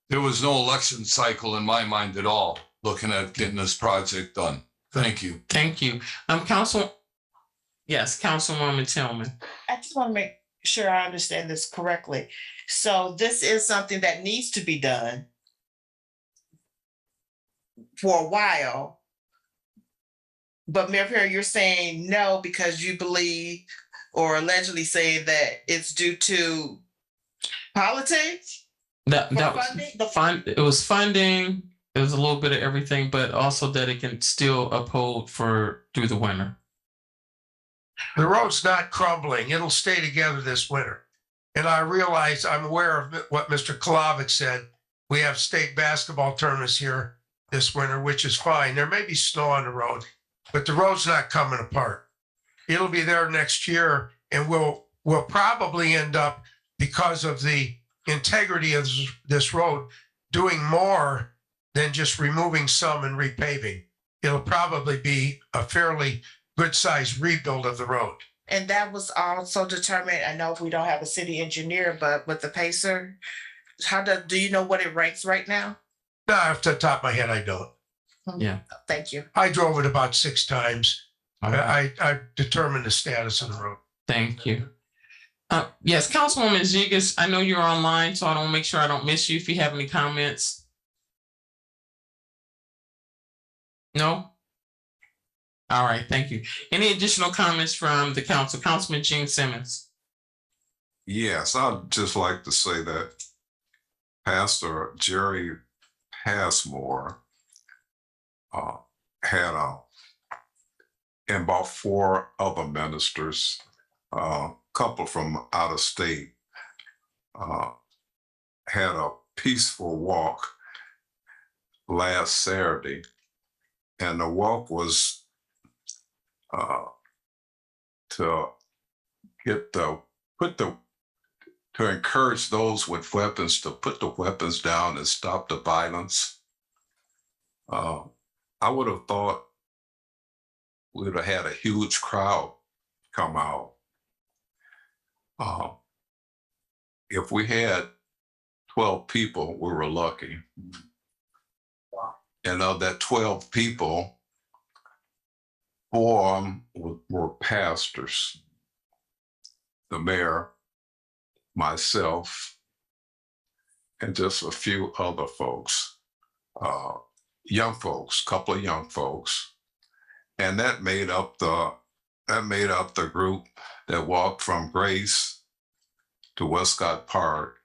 There was no election cycle in my mind at all, looking at getting this project done. Thank you. Thank you. Councilwoman Tillman. I just want to make sure I understand this correctly. So this is something that needs to be done for a while. But Mayor Perry, you're saying no because you believe or allegedly saying that it's due to politics? That was it was funding. It was a little bit of everything, but also that it can still uphold through the winter. The road's not crumbling. It'll stay together this winter. And I realize, I'm aware of what Mr. Klavik said. We have state basketball tournaments here this winter, which is fine. There may be snow on the road, but the road's not coming apart. It'll be there next year, and we'll probably end up, because of the integrity of this road, doing more than just removing some and repaving. It'll probably be a fairly good-sized rebuild of the road. And that was also determined, I know we don't have a city engineer, but with the Pacer, do you know what it ranks right now? No, off the top of my head, I don't. Yeah. Thank you. I drove it about 6 times. I determined the status of the road. Thank you. Yes, Councilwoman Jigas, I know you're online, so I don't make sure I don't miss you if you have any comments. No? All right, thank you. Any additional comments from the council? Councilman Gene Simmons. Yes, I'd just like to say that Pastor Jerry Passmore had and about 4 other ministers, a couple from out of state, had a peaceful walk last Saturday. And the walk was to encourage those with weapons to put the weapons down and stop the violence. I would have thought we would have had a huge crowd come out. If we had 12 people, we were lucky. And of that 12 people, 4 of them were pastors. The mayor, myself, and just a few other folks, young folks, couple of young folks. And that made up the group that walked from Grace to Westcott Park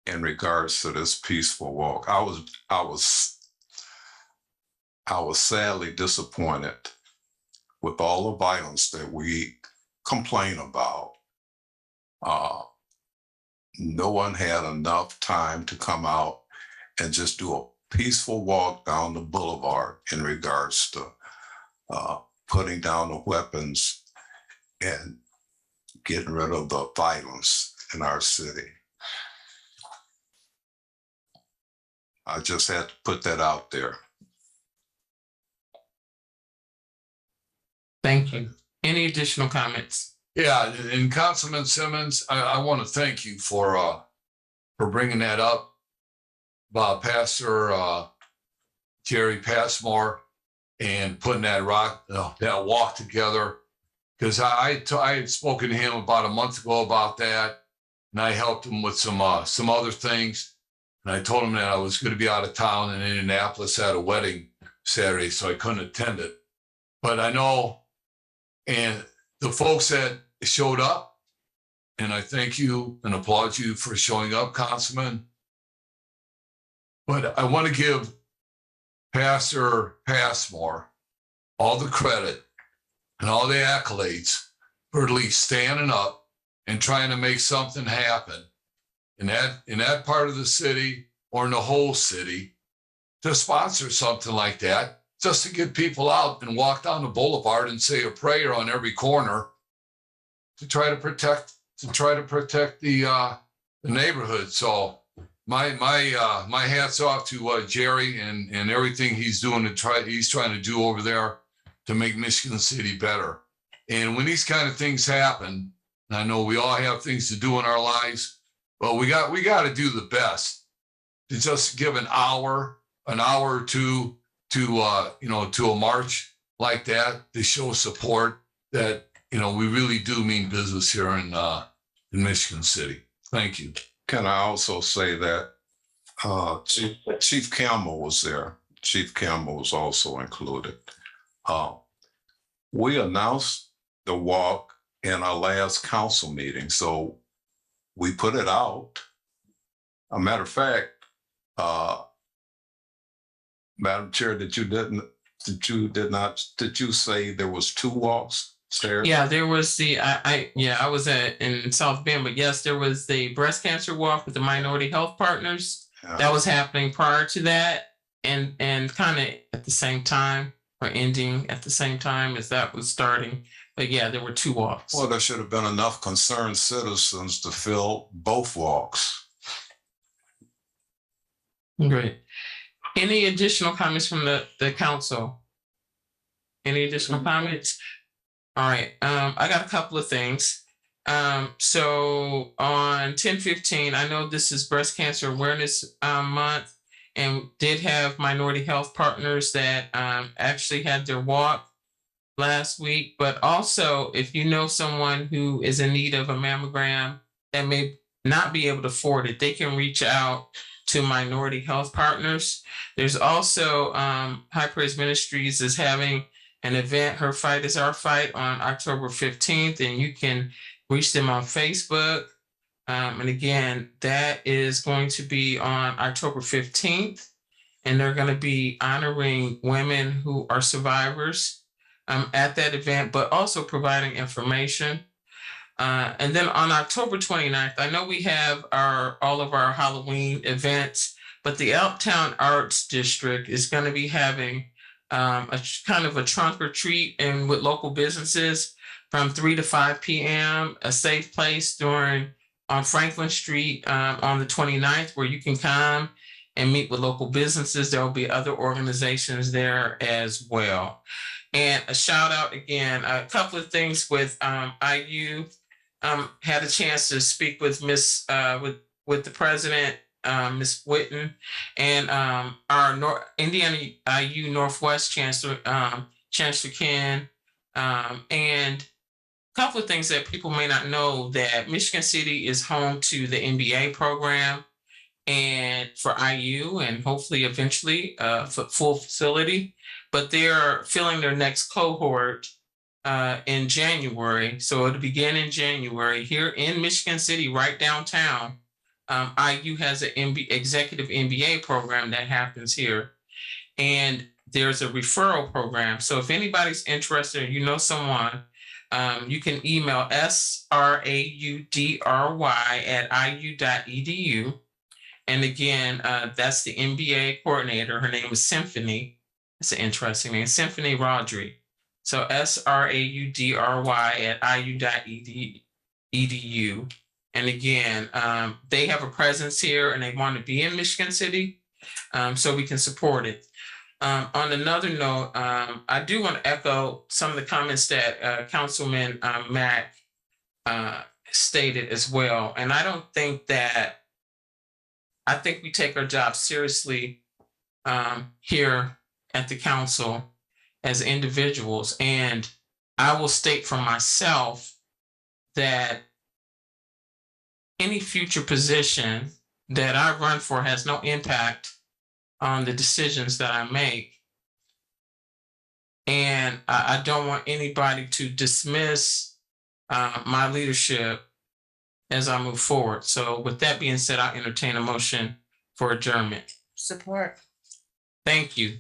in regards to this peaceful walk. I was sadly disappointed with all the violence that we complain about, no one had enough time to come out and just do a peaceful walk down the boulevard in regards to putting down the weapons and getting rid of the violence in our city. I just had to put that out there. Thank you. Any additional comments? Yeah, and Councilman Simmons, I want to thank you for bringing that up about Pastor Jerry Passmore and putting that walk together. Because I had spoken to him about a month ago about that, and I helped him with some other things. And I told him that I was going to be out of town in Indianapolis at a wedding Saturday, so I couldn't attend it. But I know, and the folks that showed up, and I thank you and applaud you for showing up, Councilman. But I want to give Pastor Passmore all the credit and all the accolades for at least standing up and trying to make something happen in that part of the city or in the whole city to sponsor something like that, just to get people out and walk down the boulevard and say a prayer on every corner to try to protect the neighborhood. So my hats off to Jerry and everything he's trying to do over there to make Michigan City better. And when these kind of things happen, and I know we all have things to do in our lives, but we got to do the best to just give an hour or two to a march like that to show support that we really do mean business here in Michigan City. Thank you. Can I also say that Chief Campbell was there. Chief Campbell was also included. We announced the walk in our last council meeting, so we put it out. A matter of fact, Madam Chair, did you say there was 2 walks, Sarah? Yeah, there was I was in South Bend, but yes, there was the breast cancer walk with the Minority Health Partners. That was happening prior to that and kind of at the same time or ending at the same time as that was starting. But yeah, there were 2 walks. Well, there should have been enough concerned citizens to fill both walks. Great. Any additional comments from the council? Any additional comments? All right, I got a couple of things. So on 10/15, I know this is Breast Cancer Awareness Month, and did have Minority Health Partners that actually had their walk last week. But also, if you know someone who is in need of a mammogram that may not be able to afford it, they can reach out to Minority Health Partners. There's also High Praise Ministries is having an event, Her Fight is Our Fight, on October 15th, and you can reach them on Facebook. And again, that is going to be on October 15th, and they're going to be honoring women who are survivors at that event, but also providing information. And then on October 29th, I know we have all of our Halloween events, but the Uptown Arts District is going to be having a kind of a trunk or treat and with local businesses from 3 to 5 p.m., a safe place on Franklin Street on the 29th, where you can come and meet with local businesses. There will be other organizations there as well. And a shout out again, a couple of things with IU. Had a chance to speak with with the president, Ms. Whitten, and our Indiana IU Northwest Chancellor, Chancellor Ken, and a couple of things that people may not know, that Michigan City is home to the MBA program and for IU, and hopefully eventually full facility, but they're filling their next cohort in January. So it'll begin in January here in Michigan City, right downtown. IU has an executive MBA program that happens here. And there's a referral program. So if anybody's interested, or you know someone, you can email sraudry@iu.edu. And again, that's the MBA coordinator. Her name is Symphony. It's an interesting name, Symphony Raudry. So sraudry@iu.edu. And again, they have a presence here and they want to be in Michigan City, so we can support it. On another note, I do want to echo some of the comments that Councilman Mack stated as well. And I don't think that, I think we take our job seriously here at the council as individuals. And I will state for myself that any future position that I run for has no impact on the decisions that I make. And I don't want anybody to dismiss my leadership as I move forward. So with that being said, I'll entertain a motion for adjournment. Support. Thank you.